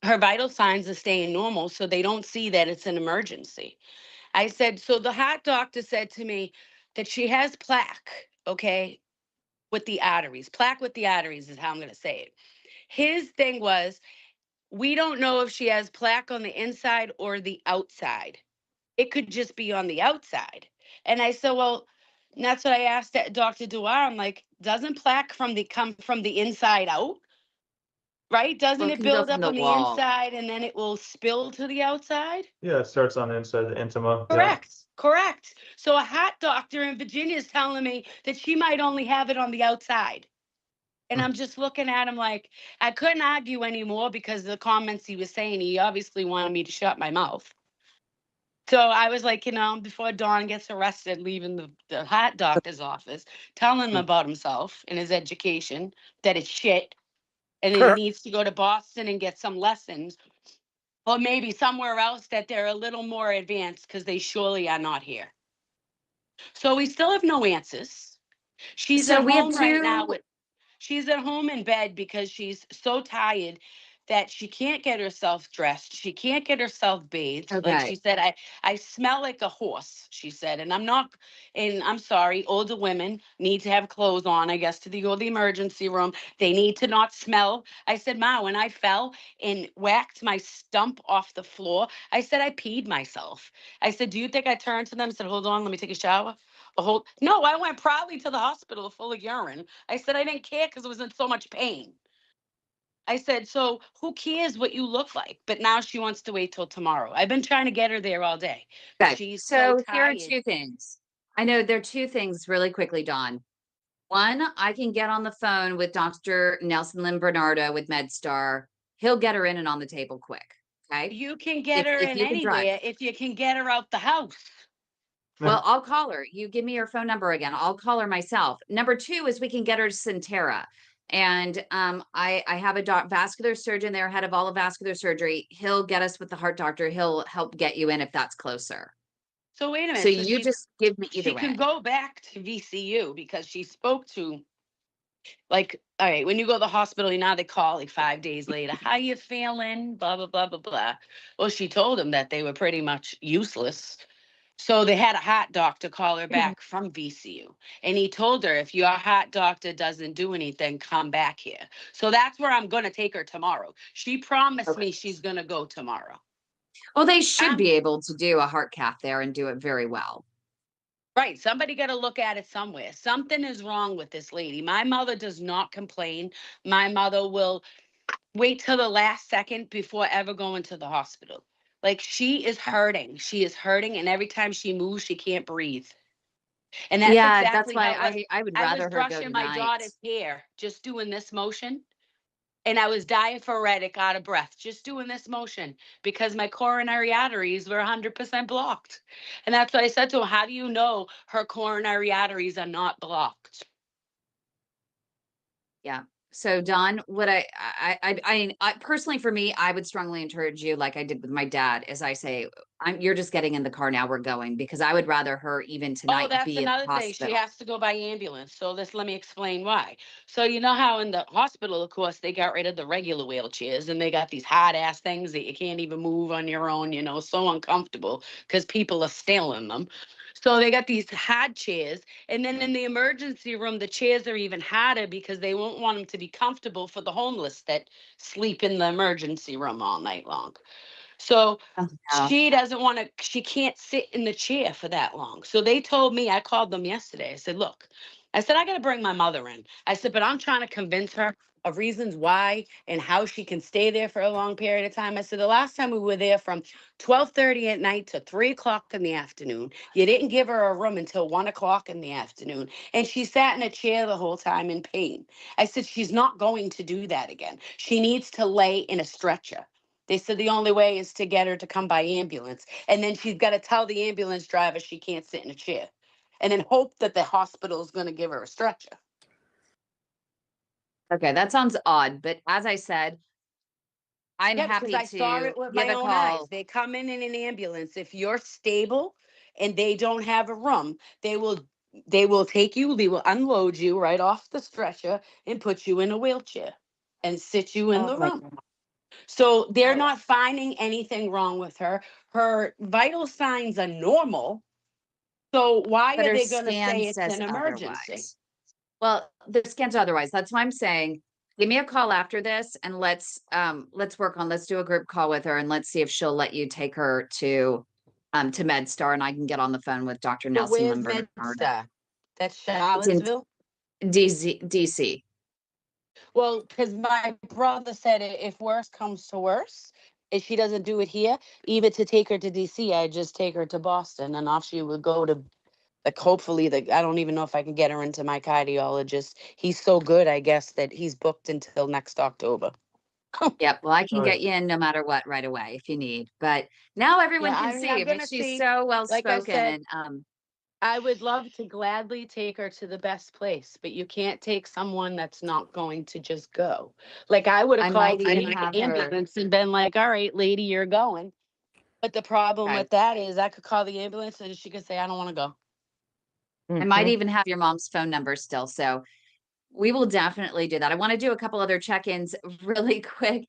her vital signs are staying normal. So they don't see that it's an emergency. I said, so the heart doctor said to me that she has plaque, okay, with the arteries. Plaque with the arteries is how I'm going to say it. His thing was, we don't know if she has plaque on the inside or the outside. It could just be on the outside. And I said, well, and that's what I asked Dr. Dewar. I'm like, doesn't plaque come from the inside out? Right? Well, Doesn't it it can go build from up the on the wall. inside and then it will spill to the outside? Yeah, it starts on the inside, the intima. Yeah. Correct. Correct. So a heart doctor in Virginia is telling me that she might only have it on the outside. And Hmm. I'm just looking at him like I couldn't argue anymore because of the comments he was saying. He obviously wanted me to shut my mouth. So I was like, before Don gets arrested, leaving the heart doctor's office, telling him about himself and his education, that it's shit, and that he needs to go to Boston and get some lessons, or maybe somewhere else that they're a little more advanced because they surely are not here. So we still have no answers. She's So at we have home right now two. with She's at home in bed because she's so tired that she can't get herself dressed. She can't get herself bathed. Like she Okay. said, I smell like a horse, she said. And I'm sorry, older women need to have clothes on, I guess, to go to the emergency room. They need to not smell. I said, Ma, when I fell and whacked my stump off the floor, I said I peed myself. I said, do you think I turned to them and said, hold on, let me take a shower? No, I went proudly to the hospital full of urine. I said I didn't care because I was in so much pain. I said, so who cares what you look like? But now she wants to wait till tomorrow. I've been trying to get her there all day. Okay, She's so so here are tired. two things. I know there are two things really quickly, Dawn. One, I can get on the phone with Dr. Nelson Lynn Bernardo with MedStar. He'll get her in and on the table quick. Okay. You can get her If in you can drive. anywhere if you can get her out the house. Well, I'll call her. You give me your phone number again. I'll call her myself. Number two is we can get her to Centera. And I have a vascular surgeon there, head of all of vascular surgery. He'll get us with the heart doctor. He'll help get you in if that's closer. So wait a minute. So you just give me either she can way. go back to VCU because she spoke to, like, all right, when you go to the hospital, you know, they call like 5 days later. How you feeling? Blah, blah, blah, blah, blah. Well, she told them that they were pretty much useless. So they had a heart doctor call her back from VCU. And he told her, if your heart doctor doesn't do anything, come back here. So that's where I'm going to take her tomorrow. She promised me she's going to go tomorrow. Well, they should be able to do a heart cath there and do it very well. Right. Somebody got to look at it somewhere. Something is wrong with this lady. My mother does not complain. My mother will wait till the last second before ever going to the hospital. Like, she is hurting. She is hurting. And every time she moves, she can't breathe. And that's Yeah, that's exactly why how it was. I would I was rather her go brushing my tonight. daughter's hair, just doing this motion. And I was diaphoretic, out of breath, just doing this motion because my coronary arteries were 100% blocked. And that's what I said to her. How do you know her coronary arteries are not blocked? Yeah. So Don, what I personally, for me, I would strongly encourage you, like I did with my dad, as I say, you're just getting in the car now, we're going, because I would rather her even Oh, tonight that's be at the another thing. She hospital. has to go by ambulance. So let me explain why. So you know how in the hospital, of course, they got rid of the regular wheelchairs and they got these hard ass things that you can't even move on your own, you know, so uncomfortable because people are stealing them. So they got these hard chairs. And then in the emergency room, the chairs are even harder because they won't want them to be comfortable for the homeless that sleep in the emergency room all night long. So Oh, no. she doesn't want to, she can't sit in the chair for that long. So they told me, I called them yesterday. I said, look, I said, I got to bring my mother in. I said, but I'm trying to convince her of reasons why and how she can stay there for a long period of time. I said, the last time we were there from 12:30 at night to 3 o'clock in the afternoon, you didn't give her a room until 1 o'clock in the afternoon. And she sat in a chair the whole time in pain. I said, she's not going to do that again. She needs to lay in a stretcher. They said the only way is to get her to come by ambulance. And then she's got to tell the ambulance driver she can't sit in a chair. And then hope that the hospital is going to give her a stretcher. Okay, that sounds odd, but as I said, I'm Yeah, because happy I saw to it with give my a own eyes. call. They come in an ambulance. If you're stable and they don't have a room, they will take you, they will unload you right off the stretcher and put you in a wheelchair and sit you in Oh the my room. God. So they're Oh, not finding anything wrong with her. Her vital signs are normal. So why but are her they going to scan say it's says an emergency? otherwise. Well, the scans are otherwise. That's why I'm saying, give me a call after this and let's work on, let's do a group call with her and let's see if she'll let you take her to MedStar and I can get on the phone with Dr. But Nelson where's Lynn Bernardo. MedStar? That's It's in Charlottesville. DC. Well, because my brother said if worse comes to worse, if she doesn't do it here, even to take her to DC, I just take her to Boston, and off she would go to, like, hopefully I don't even know if I can get her into my cardiologist. He's so good, I guess, that he's booked until next October. Yep. Well, I can Right. get you in no matter what right away if you need. But now everyone Yeah, can I mean, see, I'm but gonna she's see. so well Like I spoken said, and I would love to gladly take her to the best place, but you can't take someone that's not going to just go. Like, I would have I might called the even have her. ambulance and been like, all right, lady, you're going. But the problem Okay. with that is I could call the ambulance and she could say, I don't want to go. I might even have your mom's phone number still. So we will definitely do that. I want to do a couple other check-ins really quick.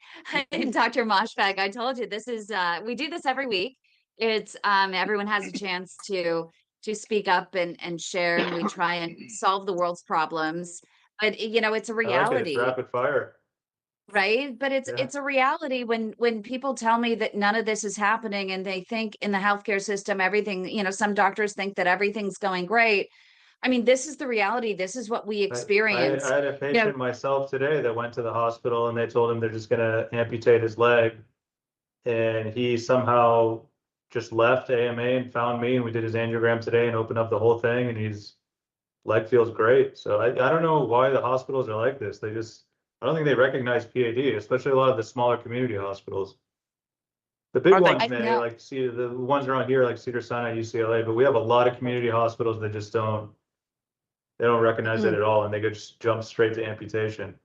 Dr. Moshfegh, I told you this is we do this every week. It's everyone has a chance to speak up and share, and we try and solve the world's problems. But you know, it's a I like it. It's reality. rapid fire. right? But Yeah. it's a reality when people tell me that none of this is happening and they think in the healthcare system, everything, you know, some doctors think that everything's going great. I mean, this is the reality. This is what we experience. I had a You know, patient myself today that went to the hospital and they told him they're just gonna amputate his leg. And he somehow just left AMA and found me, and we did his angiogram today and opened up the whole thing, and his leg feels great. So I don't know why the hospitals are like this. I don't think they recognize P.A.D, especially a lot of the smaller community hospitals. The big Are they- ones may, know. like see the ones around here, like Cedars-Sinai, UCLA, but we have a lot of community hospitals that just they don't recognize it at all, and they could just jump straight to amputation.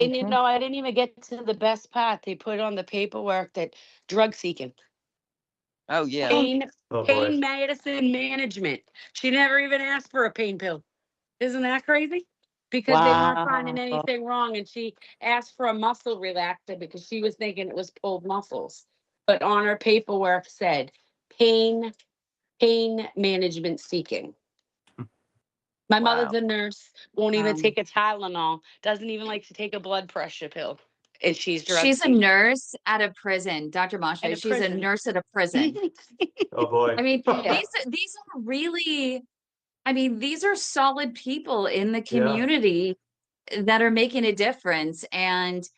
And you Mhm. know, I didn't even get to the best part. They put on the paperwork that drug seeking, Oh, yeah. pain, Oh, pain boy. medicine management. She never even asked for a pain pill. Isn't that crazy? Because they weren't finding Wow. anything wrong, and she asked for a muscle relaxer because she was thinking it was pulled muscles. But on her paperwork said pain, pain management seeking. My mother's Wow. a nurse, won't even Um, take a Tylenol, doesn't even like to take a blood pressure pill, and she's drug she's a seeking nurse at a prison, Dr. at Moshfegh. a She's a prison. nurse at a prison. Oh, boy. I mean, these are really, I mean, these are solid people in the Yeah. community that are making a difference, and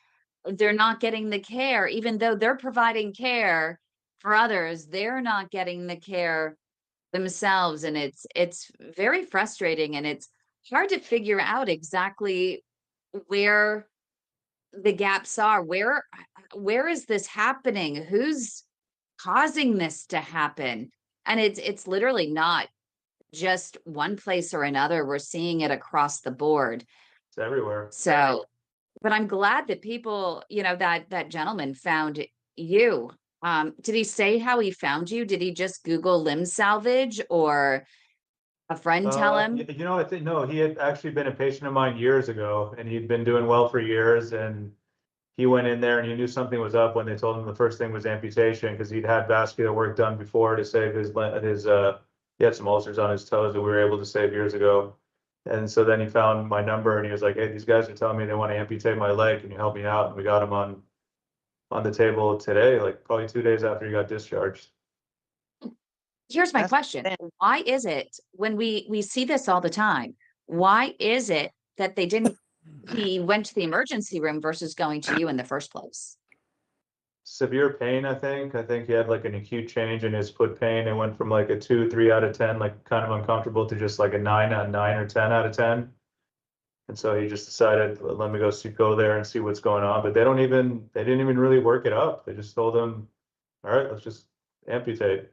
they're not getting the care, even though they're providing care for others, they're not getting the care themselves. And it's very frustrating, and it's hard to figure out exactly where the gaps are. Where is this happening? Who's causing this to happen? And it's literally not just one place or another. We're seeing it across the board. It's everywhere. So, but I'm glad that people, you know, that gentleman found you. Did he say how he found you? Did he just Google limb salvage, or a friend tell him? You know, I think, no, he had actually been a patient of mine years ago, and he'd been doing well for years, and he went in there and he knew something was up when they told him the first thing was amputation, because he'd had vascular work done before to save he had some ulcers on his toes that we were able to save years ago. And so then he found my number and he was like, hey, these guys are telling me they want to amputate my leg. Can you help me out? And we got him on the table today, like probably 2 days after he got discharged. Here's my That's question. fan- Why is it when we see this all the time? Why is it that he went to the emergency room versus going to you in the first place? Severe pain, I think. I think he had like an acute change in his foot pain. It went from like a 2, 3 out of 10, like kind of uncomfortable, to just like a 9 or 10 out of 10. And so he just decided, let me go there and see what's going on. But they didn't even really work it up. They just told him, all right, let's just amputate.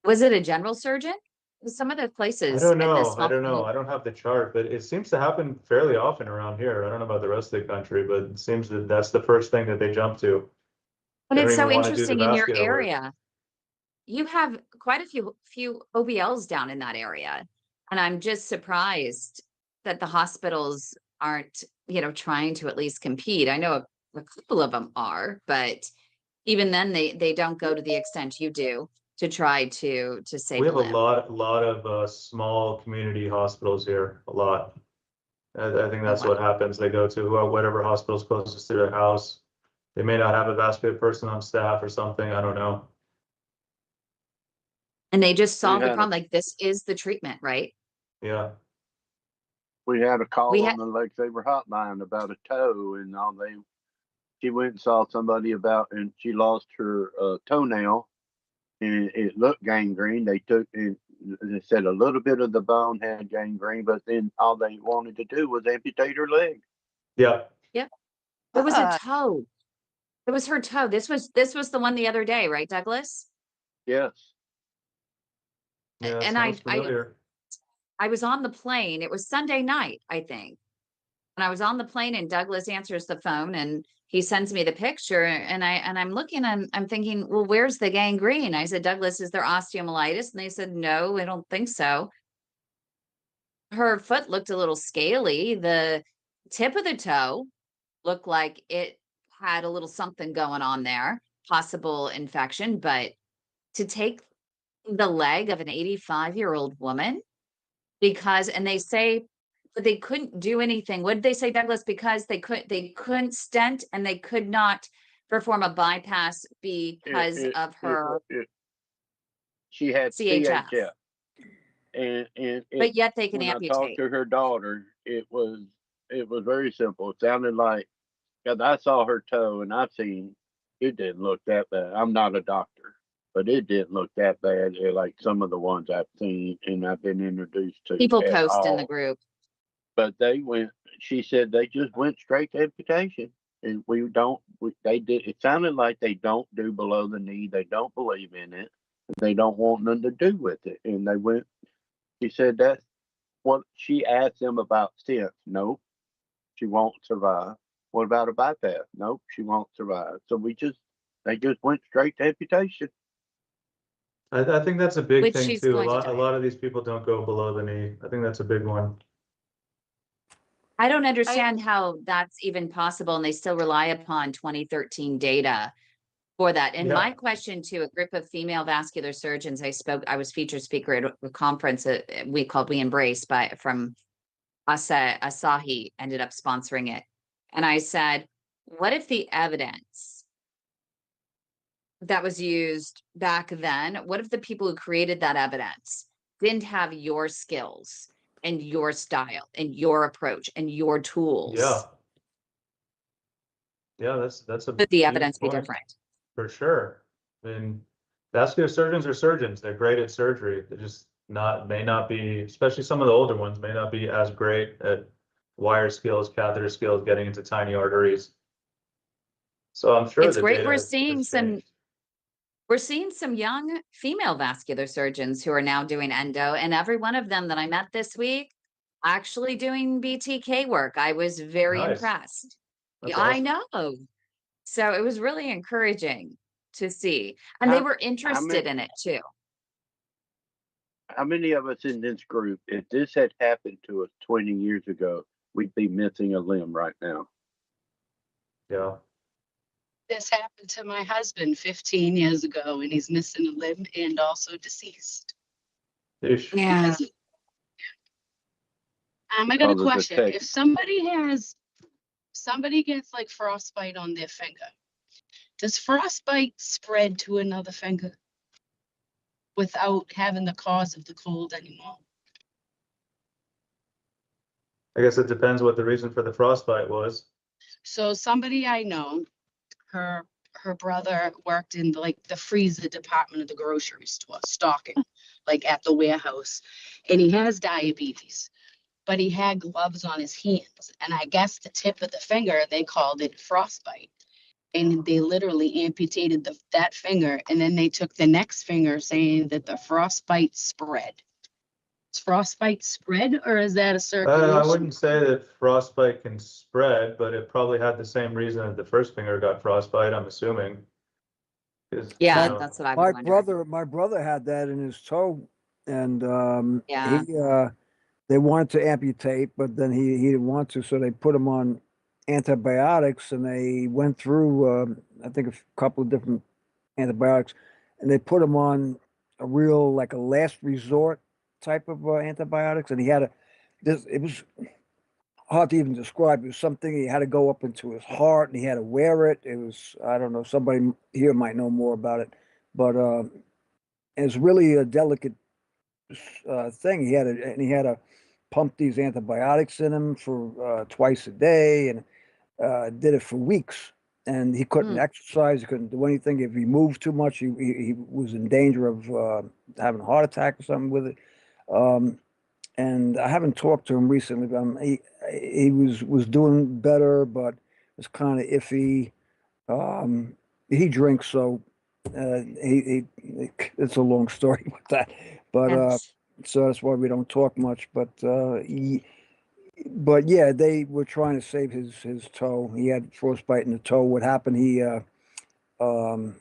Was it a general surgeon? 'Cause some of the places I don't in the know. I small don't know. community. I don't have the chart, but it seems to happen fairly often around here. I don't know about the rest of the country, but it seems that that's the first thing that they jump to. And They don't it's so even want to do the interesting in your vascular work. area. You have quite a few OBLs down in that area. And I'm just surprised that the hospitals aren't, you know, trying to at least compete. I know a couple of them are, but even then they don't go to the extent you do to try to save We a have a limb. lot of small community hospitals here, a lot. I think Oh, that's wow. what happens. They go to whatever hospital's closest to their house. They may not have a vascular person on staff or something. I don't know. And they just We solved the had a problem. Like, this is the treatment, right? Yeah. we had a call We on had the Leg Saver Hotline about a toe, and she went and saw somebody and she lost her toenail, and it looked gangrene. They took it. They said a little bit of the bone had gangrene, but then all they wanted to do was amputate her leg. Yeah. Yep. It was a Ah, toe. It was her toe. This was the one the other day, right, Douglas? Yes. Yeah, And sounds familiar. I was on the plane. It was Sunday night, I think. And I was on the plane and Douglas answers the phone and he sends me the picture and I'm looking and I'm thinking, well, where's the gangrene? I said, Douglas, is there osteomyelitis? And they said, no, I don't think so. Her foot looked a little scaly. The tip of the toe looked like it had a little something going on there, possible infection, but to take the leg of an 85-year-old woman, and they say but they couldn't do anything. What did they say, Douglas? Because they couldn't stent and they could not perform a bypass because of her she had CHF. CHF. And But yet they can when I talked amputate. to her daughter, it was very simple. It sounded like, because I saw her toe and I've seen it didn't look that bad. I'm not a doctor, but it didn't look that bad like some of the ones I've seen and I've been introduced to People at post in the all. group. But she said they just went straight to amputation. And they did, it sounded like they don't do below the knee. They don't believe in it. They don't want nothing to do with it. And she said that's what she asked them about stents. Nope, she won't survive. What about a bypass? Nope, she won't survive. So they just went straight to amputation. I think that's a big Which thing she's too. going to A die. lot of these people don't go below the knee. I think that's a big one. I don't understand how that's even possible, and they still rely upon 2013 data for that. And Yeah. my question to a group of female vascular surgeons, I was featured speaker at a conference we Embrace from Asahi ended up sponsoring it. And I said, what if the evidence that was used back then, what if the people who created that evidence didn't have your skills and your style and your approach and your tools? Yeah. Yeah, that's a Could the huge evidence be point, different? for sure. I mean, vascular surgeons are surgeons. They're great at surgery. They just may not be, especially some of the older ones, may not be as great at wire skills, catheter skills, getting into tiny arteries. So I'm sure It's the great data we're has seeing changed. some young female vascular surgeons who are now doing endo, and every one of them that I met this week actually doing BTK work. I was very Nice. impressed. That's I awesome. know. So it was really encouraging to see. And they were interested in it too. How many of us in this group, if this had happened to us 20 years ago, we'd be missing a limb right now? Yeah. This happened to my husband 15 years ago, and he's missing a limb and also deceased. Ish. Yeah. I got a Because of the question. tech. If somebody gets like frostbite on their finger, does frostbite spread to another finger without having the cause of the cold anymore? I guess it depends what the reason for the frostbite was. So somebody I know, her brother worked in like the freezer department of the grocery store, stocking, like at the warehouse, and he has diabetes, but he had gloves on his hands, and I guess the tip of the finger, they called it frostbite, and they literally amputated that finger, and then they took the next finger, saying that the frostbite spread. Is frostbite spread, or is that a I circulation? wouldn't say that frostbite can spread, but it probably had the same reason that the first finger got frostbite, I'm assuming. Yeah, You know, that's what I was wondering. My brother had that in his toe, and Yeah. they wanted to amputate, but then he didn't want to, so they put him on antibiotics, and they went through I think a couple of different antibiotics, and they put him on a real like a last resort type of antibiotics, and he had it was hard to even describe. It was something he had to go up into his heart, and he had to wear it. It was, I don't know, somebody here might know more about it, but it's really a delicate thing. And he had to pump these antibiotics in him for twice a day, and did it for weeks. And he couldn't exercise. He couldn't do anything. If he moved too much, he was in danger of having a heart attack or something with it. And I haven't talked to him recently, but he was doing better, but it's kind of iffy. He drinks, so it's a long story with that. But Yes. so that's why we don't talk much. But yeah, they were trying to save his toe. He had frostbite in the toe. What happened? He um,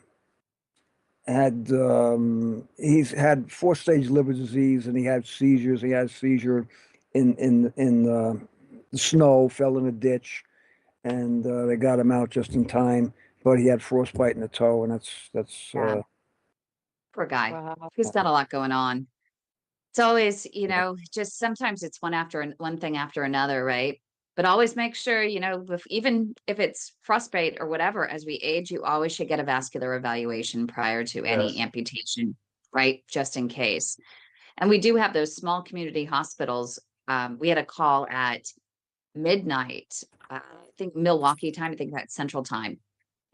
he's had 4-stage liver disease, and he had seizures. He had a seizure in the snow, fell in a ditch, and they got him out just in time. But he had frostbite in the toe, and that's Yeah. Poor guy. Wow. He's got a lot going on. It's always, just sometimes it's one thing after another, right? But always make sure, even if it's frostbite or whatever, as we age, you always should get a vascular evaluation prior to any Yes. amputation, right? Just in case. And we do have those small community hospitals. We had a call at midnight, I think Milwaukee time, I think that's Central Time.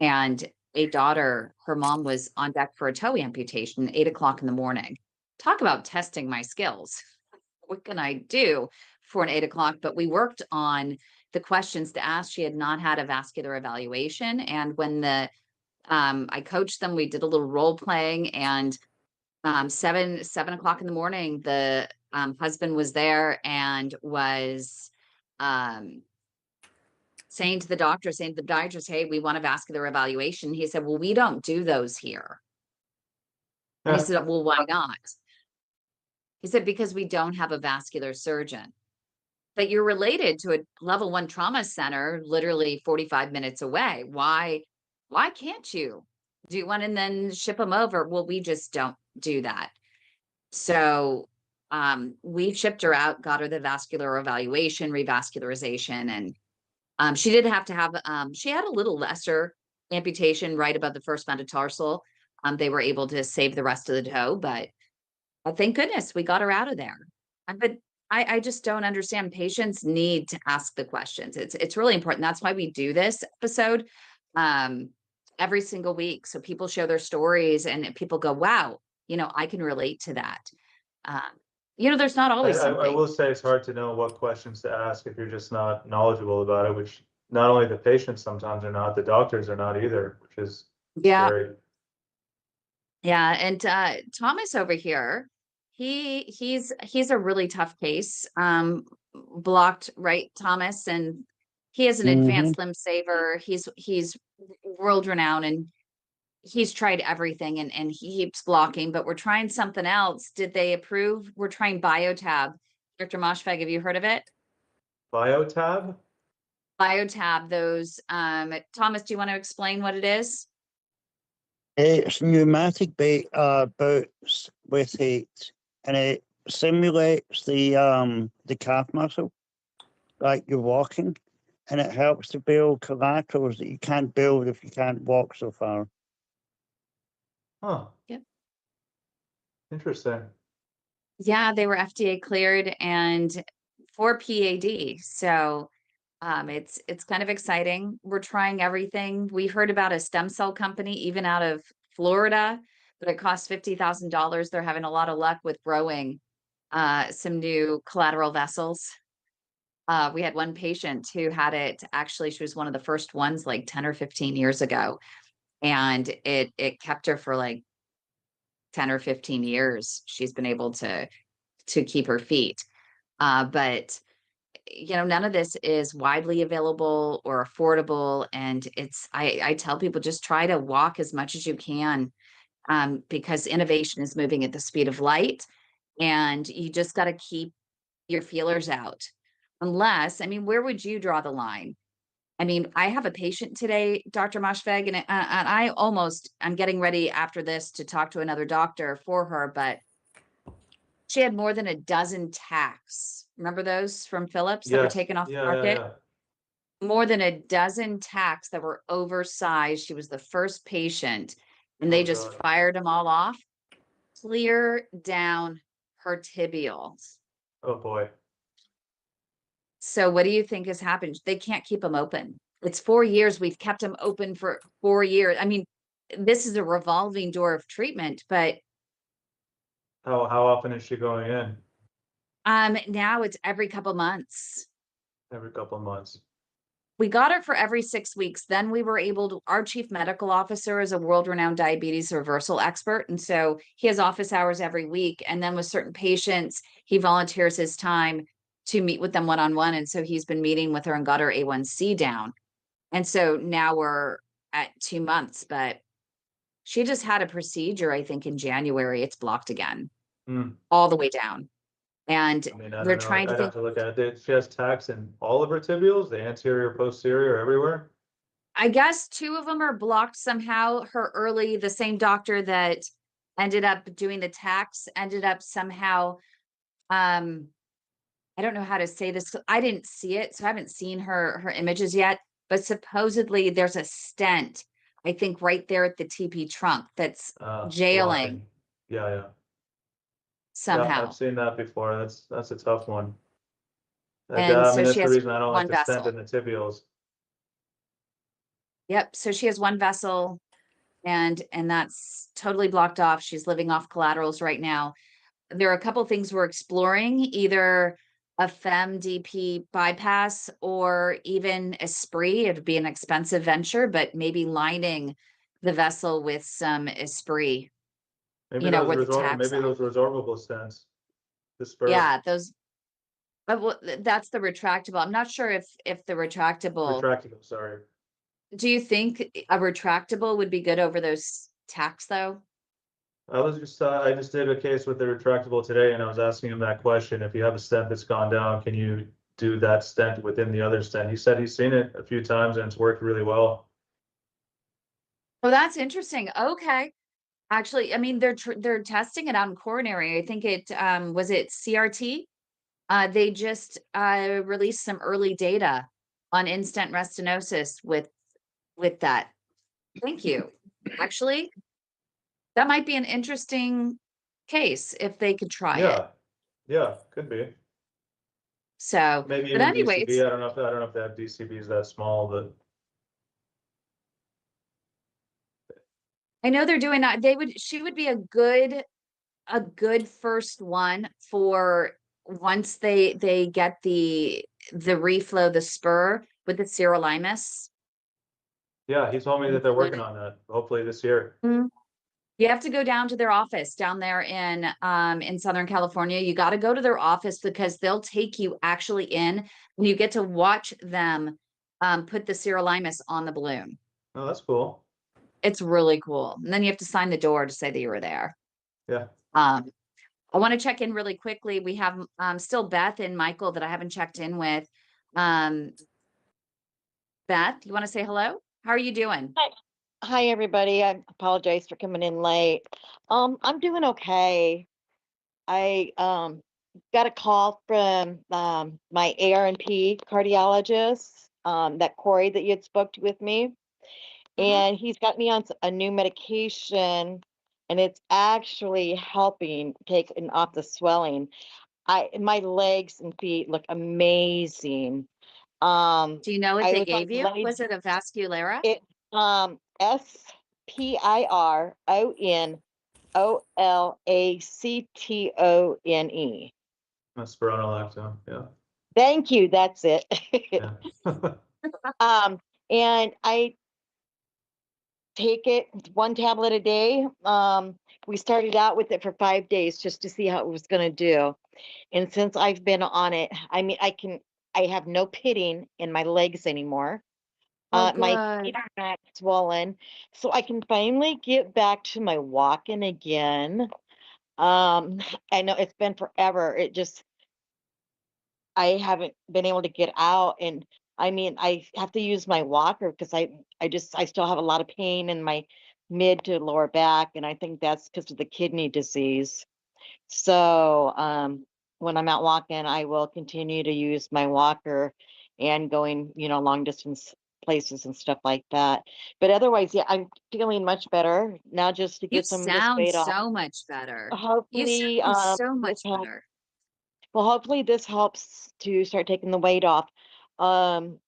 And a daughter, her mom was on deck for a toe amputation, 8 o'clock in the morning. Talk about testing my skills. What can I do for an 8 o'clock? But we worked on the questions to ask. She had not had a vascular evaluation. And when I coached them, we did a little role playing, and 7 o'clock in the morning, the husband was there and was saying to the doctor, saying to the podiatrist, hey, we want a vascular evaluation. He said, well, we don't do those here. And he said, well, why not? He said, because we don't have a vascular surgeon. But you're related to a level 1 trauma center, literally 45 minutes away. Why can't you do one and then ship them over? Well, we just don't do that. So we shipped her out, got her the vascular evaluation, revascularization, and she did have to have, she had a little lesser amputation right above the first metatarsal. They were able to save the rest of the toe, but thank goodness we got her out of there. But I just don't understand. Patients need to ask the questions. It's really important. That's why we do this episode every single week. So people share their stories and people go, wow, I can relate to that. There's not always I something. will say it's hard to know what questions to ask if you're just not knowledgeable about it, which not only the patients sometimes are not, the doctors are not either, which is Yeah. scary. Yeah. And Thomas over here, he's a really tough case. Blocked, right, Thomas? And he has an advanced limb saver. He's world renowned, and he's tried everything, and he keeps blocking, but we're trying something else. Did they approve? We're trying BioTab. Dr. Moshfegh, have you heard of it? BioTab? BioTab, those, Thomas, do you want to explain what it is? It's pneumatic boots with heat, and it simulates the calf muscle, like you're walking, and it helps to build collaterals that you can't build if you can't walk so far. Huh. Yep. Interesting. Yeah, they were FDA cleared and for P.A.D. So it's kind of exciting. We're trying everything. We heard about a stem cell company even out of Florida, but it costs $50,000. They're having a lot of luck with growing some new collateral vessels. We had one patient who had it. Actually, she was one of the first ones like 10 or 15 years ago. And it kept her for like 10 or 15 years. She's been able to keep her feet. But none of this is widely available or affordable. And I tell people, just try to walk as much as you can, because innovation is moving at the speed of light, and you just got to keep your feelers out. Unless, where would you draw the line? I have a patient today, Dr. Moshfegh, and I'm getting ready after this to talk to another doctor for her, but she had more than a dozen tacks. Remember those from Philips that were Yes. taken off the Yeah, market? yeah. More than a dozen tacks that were oversized. She was the first patient, and they Oh, just God. fired them all off, clear down her tibials. Oh, boy. So what do you think has happened? They can't keep them open. It's 4 years. We've kept them open for 4 years. This is a revolving door of treatment, but How often is she going in? now it's every couple months. Every couple of months. We got her for every 6 weeks. Then we were able to, our chief medical officer is a world-renowned diabetes reversal expert. And so he has office hours every week. And then with certain patients, he volunteers his time to meet with them one-on-one. And so he's been meeting with her and got her A1C down. And so now we're at 2 months, but she just had a procedure, I think in January. It's blocked again, all the way down. And I they're don't know. trying to I'd think, have to look at it. She has tacks in all of her tibials, the anterior, posterior, everywhere. I guess 2 of them are blocked somehow. The same doctor that ended up doing the tacks ended up somehow I don't know how to say this. I didn't see it, so I haven't seen her images yet, but supposedly there's a stent, I think right there at the TP trunk that's jailing Blocking. Yeah, yeah. Yeah, somehow. I've seen that before. That's a tough one. Like, And I so mean, she that's the has reason I don't like one to stent vessel. in the tibials. Yep, so she has one vessel and that's totally blocked off. She's living off collaterals right now. There are a couple things we're exploring, either a FemDP bypass or even a spree. It'd be an expensive venture, but maybe lining the vessel with some Esprit, Maybe where the tags maybe are. those resorbable stents. The spur. Yeah, those, well, that's the retractable. I'm not sure if the retractable, Retractable, sorry. do you think a retractable would be good over those tacks though? I just did a case with the retractable today and I was asking him that question. If you have a stent that's gone down, can you do that stent within the other stent? He said he's seen it a few times and it's worked really well. Oh, that's interesting. Okay. Actually, I mean, they're testing it out in coronary. I think it was it CRT. They just released some early data on in-stent restenosis with that. Thank you. Actually, that might be an interesting case if they could try it. Yeah, yeah, could be. So, Maybe but even DCB. anyways, I don't know if they have DCBs that small, but I know they're doing that. She would be a good first one for once they get the reflow, the spur with the sirolimus. yeah, he told me that they're working on that. Hopefully this year. Mhm. You have to go down to their office down there in Southern California. You got to go to their office because they'll take you actually in and you get to watch them put the sirolimus on the balloon. Oh, that's cool. It's really cool. And then you have to sign the door to say that you were there. Yeah. I want to check in really quickly. We have still Beth and Michael that I haven't checked in with. Beth, you want to say hello? How are you doing? Hi, everybody. I apologize for coming in late. I'm doing okay. I got a call from my ARNP cardiologist, that Corey that you had spoke to with me, and he's got me on a new medication, and it's actually helping taking off the swelling. My legs and feet look amazing. Do you know what I they was on gave you? blade. Was it a vasculera? It Spirolactone. That's spironolactone. Yeah. Thank you. That's it. Yeah. And I take it one tablet a day. We started out with it for 5 days just to see how it was going to do. And since I've been on it, I mean, I have no pitting in my legs anymore. Oh, My good. feet are not swollen, so I can finally get back to my walking again. I know it's been forever. I haven't been able to get out, and I mean, I have to use my walker because I still have a lot of pain in my mid to lower back, and I think that's because of the kidney disease. So, when I'm out walking, I will continue to use my walker and going, long distance places and stuff like that. But otherwise, yeah, I'm feeling much better now just to You get some of this sound weight off. so much better. You Hopefully, sound so this much helps. better. Well, hopefully this helps to start taking the weight off. Um,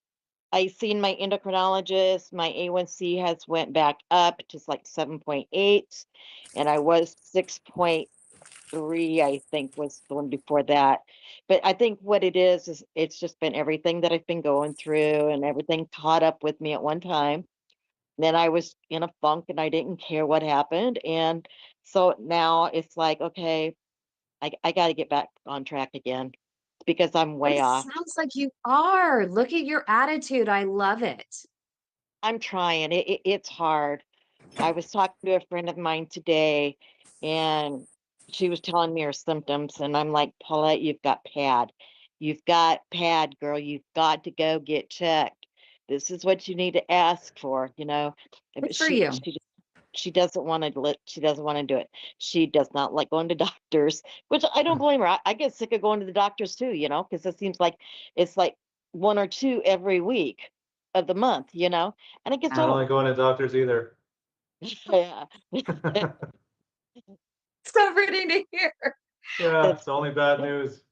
I seen my endocrinologist. My A1C has went back up to like 7.8, and I was 6.3, I think was the one before that. But I think what it is it's just been everything that I've been going through and everything caught up with me at one time. Then I was in a funk and I didn't care what happened. And so now it's like, okay, I got to get back on track again because I'm But way it off. sounds like you are. Look at your attitude. I love it. I'm trying. It's hard. I was talking to a friend of mine today, and she was telling me her symptoms, and I'm like, Paulette, you've got PAD. You've got PAD, girl. You've got to go get checked. This is what you need to ask for, Good But for you. she doesn't want to do it. She does not like going to doctors, which I don't blame her. I get sick of going to the doctors too, because it seems like it's like 1 or 2 every week of the month, and it gets I don't like old. going to doctors either. Yeah. So pretty to hear. Yeah, it's only bad news.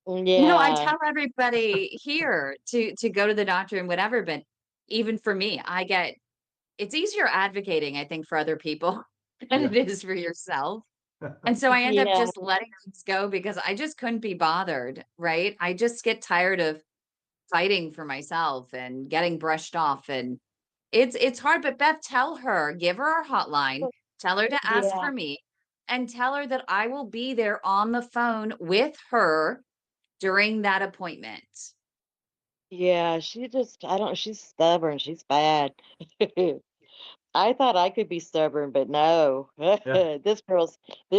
I Yeah. tell everybody here to go to the doctor and whatever, but even for me, it's easier advocating, I think, for other people than Yeah. it is for yourself. And so I end up Yeah. just letting things go because I just couldn't be bothered, right? I just get tired of fighting for myself and getting brushed off, and it's hard. But Beth, give her our hotline, tell her to ask Yeah. for me, and tell her that I will be there on the phone with her during that appointment. Yeah. She's stubborn. She's bad. I thought I could be stubborn, but no. Yeah.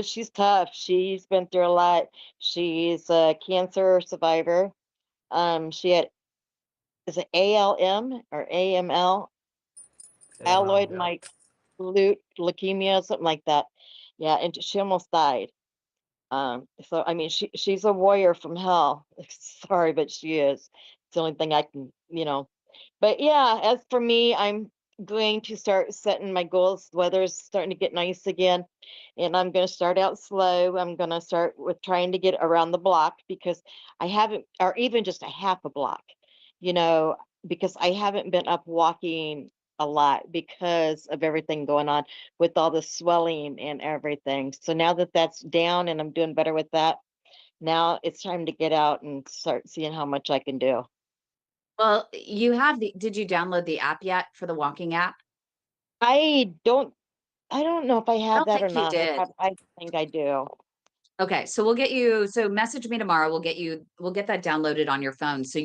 She's tough. She's been through a lot. She's a cancer survivor. She had, is it ALM or AML? Alloid Yeah. leukemia, something like that. Yeah, and she almost died. So I mean, she's a warrior from hell. Sorry, but she is. It's the only thing I can, But yeah, as for me, I'm going to start setting my goals. Weather's starting to get nice again, and I'm going to start out slow. I'm going to start with trying to get around the block because I haven't, or even just a half a block, you know, because I haven't been up walking a lot because of everything going on with all the swelling and everything. So now that that's down and I'm doing better with that, now it's time to get out and start seeing how much I can do. Well, did you download the app yet for the walking app? I don't I don't know if I I have don't that or think you not. did. I think I do. Okay, so message me tomorrow. We'll get that downloaded on your phone. So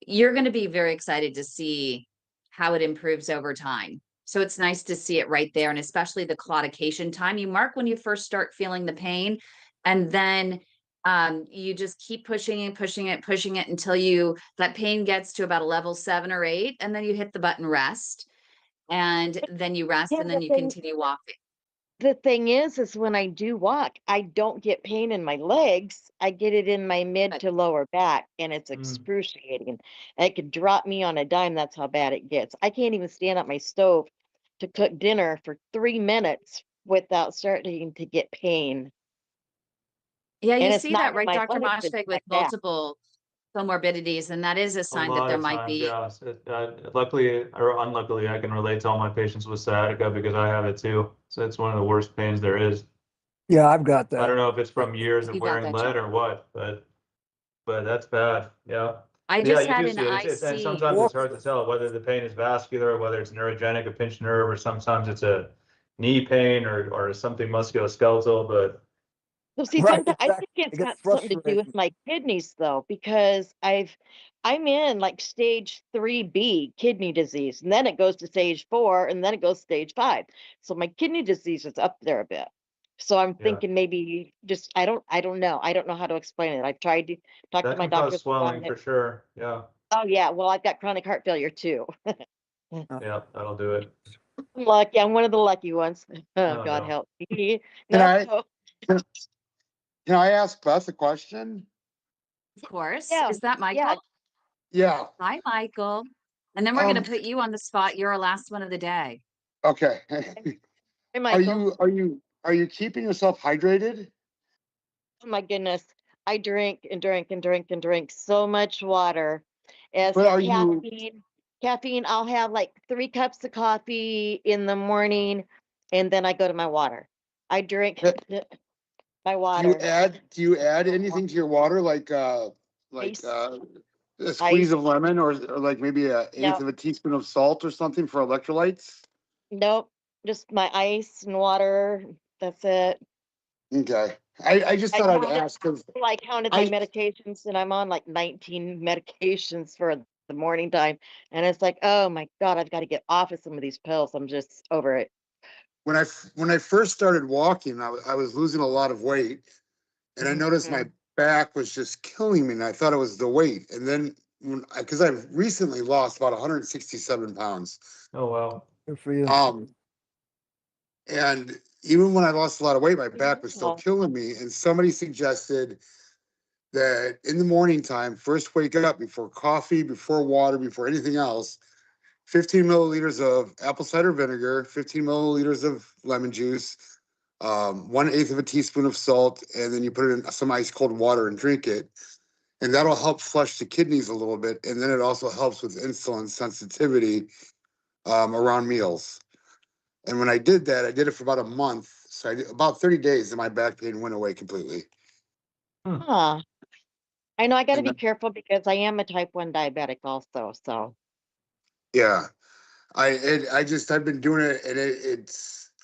you're going to be very excited to see how it improves over time. So it's nice to see it right there, and especially the claudication time. You mark when you first start feeling the pain, and then you just keep pushing it, pushing it until that pain gets to about a level 7 or 8, and then you hit the button rest, and then you rest, Yeah, and then you continue walking. the thing is when I do walk, I don't get pain in my legs. I get it in my mid But to lower back, and it's Mm. excruciating. It could drop me on a dime. That's how bad it gets. I can't even stand at my stove to cook dinner for 3 minutes without starting to get pain. yeah, you And it's see not that, in right, my Dr. legs, it's Moshfegh, my with back. multiple comorbidities, and that is a A sign that lot there of might times, be. yeah. Luckily or unluckily, I can relate to all my patients with sciatica because I have it too. So it's one of the worst pains there is. Yeah, I've got I that. don't know if it's from years of You got wearing that, lead John. or what, but that's bad. Yeah. I Yeah, just you had do an see it. And IC. sometimes it's Walk. hard to tell whether the pain is vascular, whether it's neurogenic, a pinched nerve, or sometimes it's a knee pain or something musculoskeletal. But So see, Right, sometimes I exactly. think It it's gets got something to do with frustrating. my kidneys though, because I'm in like stage 3B kidney disease, and then it goes to stage 4, and then it goes to stage 5. So my kidney disease is up there a bit. So I'm yeah, thinking maybe just I don't know. I don't know how to explain it. I've tried to talk to that my can cause doctors about swelling it. for sure. Yeah, Oh yeah, well I've got chronic heart failure too. yeah, that'll do it. I'm lucky. I'm one of the lucky ones. Oh, Oh God no. help me. Can No. can can I ask Beth a question? Of course. Yeah. Is that Yeah. Michael? Yeah. Hi, Michael. And then we're going to Um, put you on the spot. You're our last one of the day. okay. Hey, Michael. Are you keeping yourself hydrated? Oh my goodness. I drink and drink and drink and drink so much water. As But for are you caffeine, I'll have like 3 cups of coffee in the morning, and then I go to my water. I drink eh, my water. do you add anything to your water like Ice, a squeeze ice. of lemon or like maybe an eighth No, of a teaspoon of salt or something for electrolytes? nope. Just my ice and water. That's it. Okay. I just I thought I'd counted, ask because I counted my I medications, and I'm on like 19 medications for the morning time. And it's like, oh my God, I've got to get off of some of these pills. I'm just over it. when I first started walking, I was losing a lot of weight, and I noticed my Mhm. back was just killing me, and I thought it was the weight. And then because I've recently lost about 167 pounds, Oh wow. Good for you. um, And even when I lost a lot of weight, my back was still Wow. killing me. And somebody suggested that in the morning time, first wake up before coffee, before water, before anything else, 15 milliliters of apple cider vinegar, 15 milliliters of lemon juice, 1/8 of a teaspoon of salt, and then you put it in some ice cold water and drink it. And that'll help flush the kidneys a little bit. And then it also helps with insulin sensitivity around meals. And when I did that, I did it for about a month. So I did about 30 days and my back pain went away completely. Huh. I know I got to And be then- careful because I am a type 1 diabetic also. So, Yeah. I've been doing it and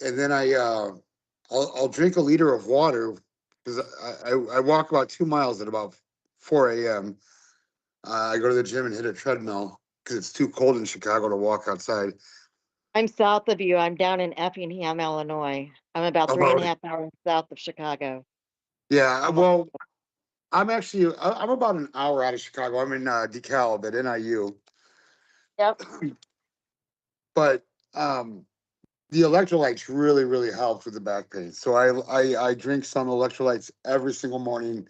and then I'll drink a liter of water because I walk about 2 miles at about 4 a.m. I go to the gym and hit a treadmill because it's too cold in Chicago to walk outside. I'm south of you. I'm down in Effingham, Illinois. I'm about three and a About half hours south of Chicago. Yeah, Almost. well, I'm about an hour out of Chicago. I'm in DeKalb at NIU, Yep. but um, the electrolytes really help with the back pain. So I drink some electrolytes every single morning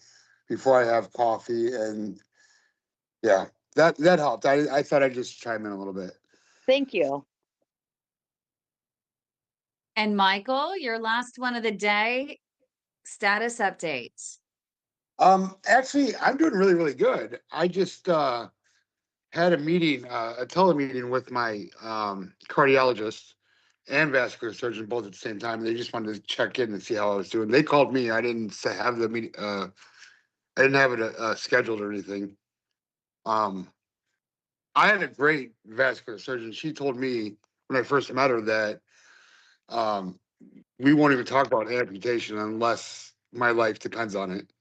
before I have coffee, and yeah, that helped. I thought I'd just chime in a little bit. Thank you. And Michael, your last one of the day, status updates. Actually, I'm doing really good. I just had a meeting, a telemeeting with my cardiologist and vascular surgeon both at the same time. They just wanted to check in and see how I was doing. They called me. I didn't have the meeting. I didn't have it scheduled or anything. Um, I had a great vascular surgeon. She told me when I first met her that um, we won't even talk about amputation unless my life depends on it.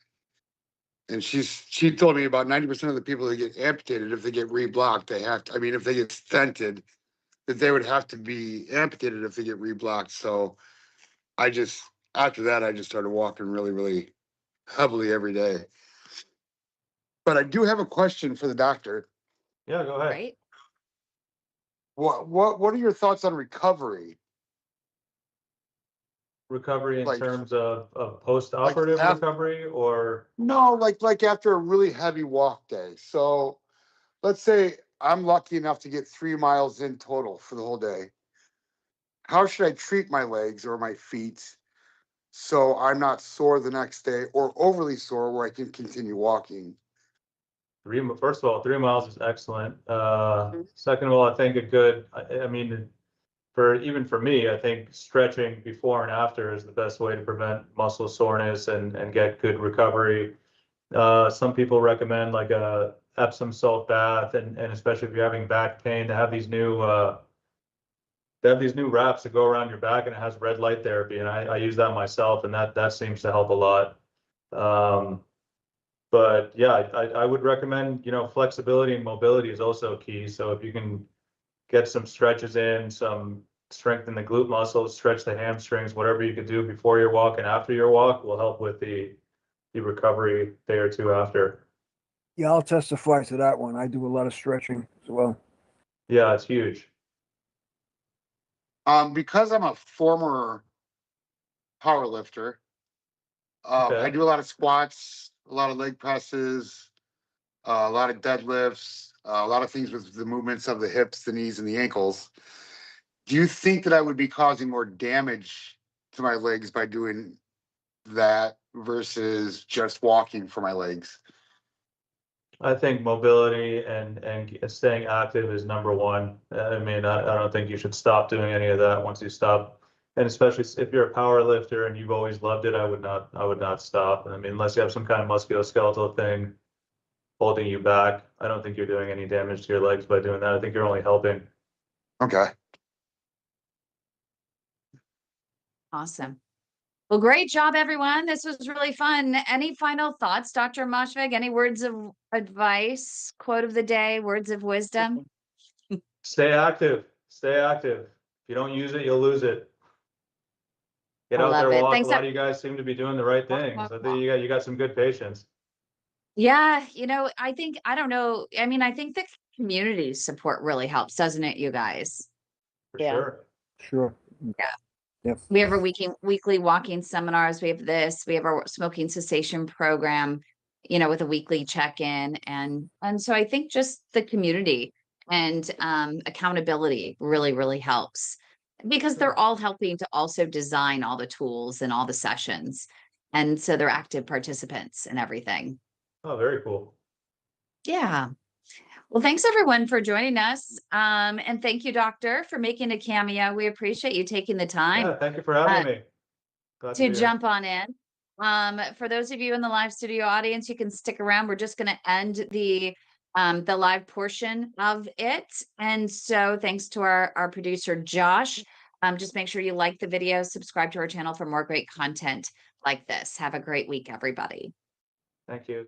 And she told me about 90% of the people that get amputated, if they get reblocked, they have to. I mean, if they get stented, that they would have to be amputated if they get reblocked. So I just after that I just started walking really heavily every day. But I do have a question for the doctor. Yeah, go ahead. Right? What are your thoughts on recovery? Recovery in Like terms of post-operative after recovery or no, like after a really heavy walk day. So let's say I'm lucky enough to get 3 miles in total for the whole day. How should I treat my legs or my feet so I'm not sore the next day or overly sore where I can continue walking? first of all, 3 miles is excellent. Second of all, I think I mean, even for me, I think stretching before and after is the best way to prevent muscle soreness and get good recovery. Some people recommend like a Epsom salt bath, and especially if you're having back pain, to have these new wraps that go around your back and it has red light therapy, and I use that myself, and that seems to help a lot. But yeah, I would recommend, flexibility and mobility is also key. So if you can get some stretches in, some strengthen the glute muscles, stretch the hamstrings, whatever you could do before your walk and after your walk will help with the recovery day or two after. Yeah, I'll testify to that one. I do a lot of stretching as well. Yeah, it's huge. Because I'm a former power lifter, I Okay. do a lot of squats, a lot of leg presses, a lot of deadlifts, a lot of things with the movements of the hips, the knees, and the ankles. Do you think that I would be causing more damage to my legs by doing that versus just walking for my legs? I think mobility and staying active is number one. I mean, I don't think you should stop doing any of that once you stop. And especially if you're a power lifter and you've always loved it, I would not stop. I mean, unless you have some kind of musculoskeletal thing holding you back, I don't think you're doing any damage to your legs by doing that. I think you're only helping. Okay. Awesome. Well, great job, everyone. This was really fun. Any final thoughts, Dr. Moshvig? Any words of advice, quote of the day, words of wisdom? Stay active. Stay active. If you don't use it, you'll lose it. Get I out love there, it. walk. A Thanks. lot of you guys seem to be doing the right things. I think you got some good patients. Yeah, I don't know. I mean, I think the community support really helps, doesn't it, you guys? For Yeah. sure. Sure. Yeah. Yep. We have our weekly walking seminars. We have this. We have our smoking cessation program, you know, with a weekly check-in, and so I think just the community and accountability really helps, because they're all helping to also design all the tools and all the sessions, and so they're active participants and everything. Oh, very cool. Yeah. Well, thanks everyone for joining us. And thank you, Doctor, for making a cameo. We appreciate you taking the time Yeah, thank you for having me. Glad to be here. jump on in. For those of you in the live studio audience, you can stick around. We're just going to end the live portion of it. And so thanks to our producer, Josh. Just make sure you like the video, subscribe to our channel for more great content like this. Have a great week, everybody. Thank you.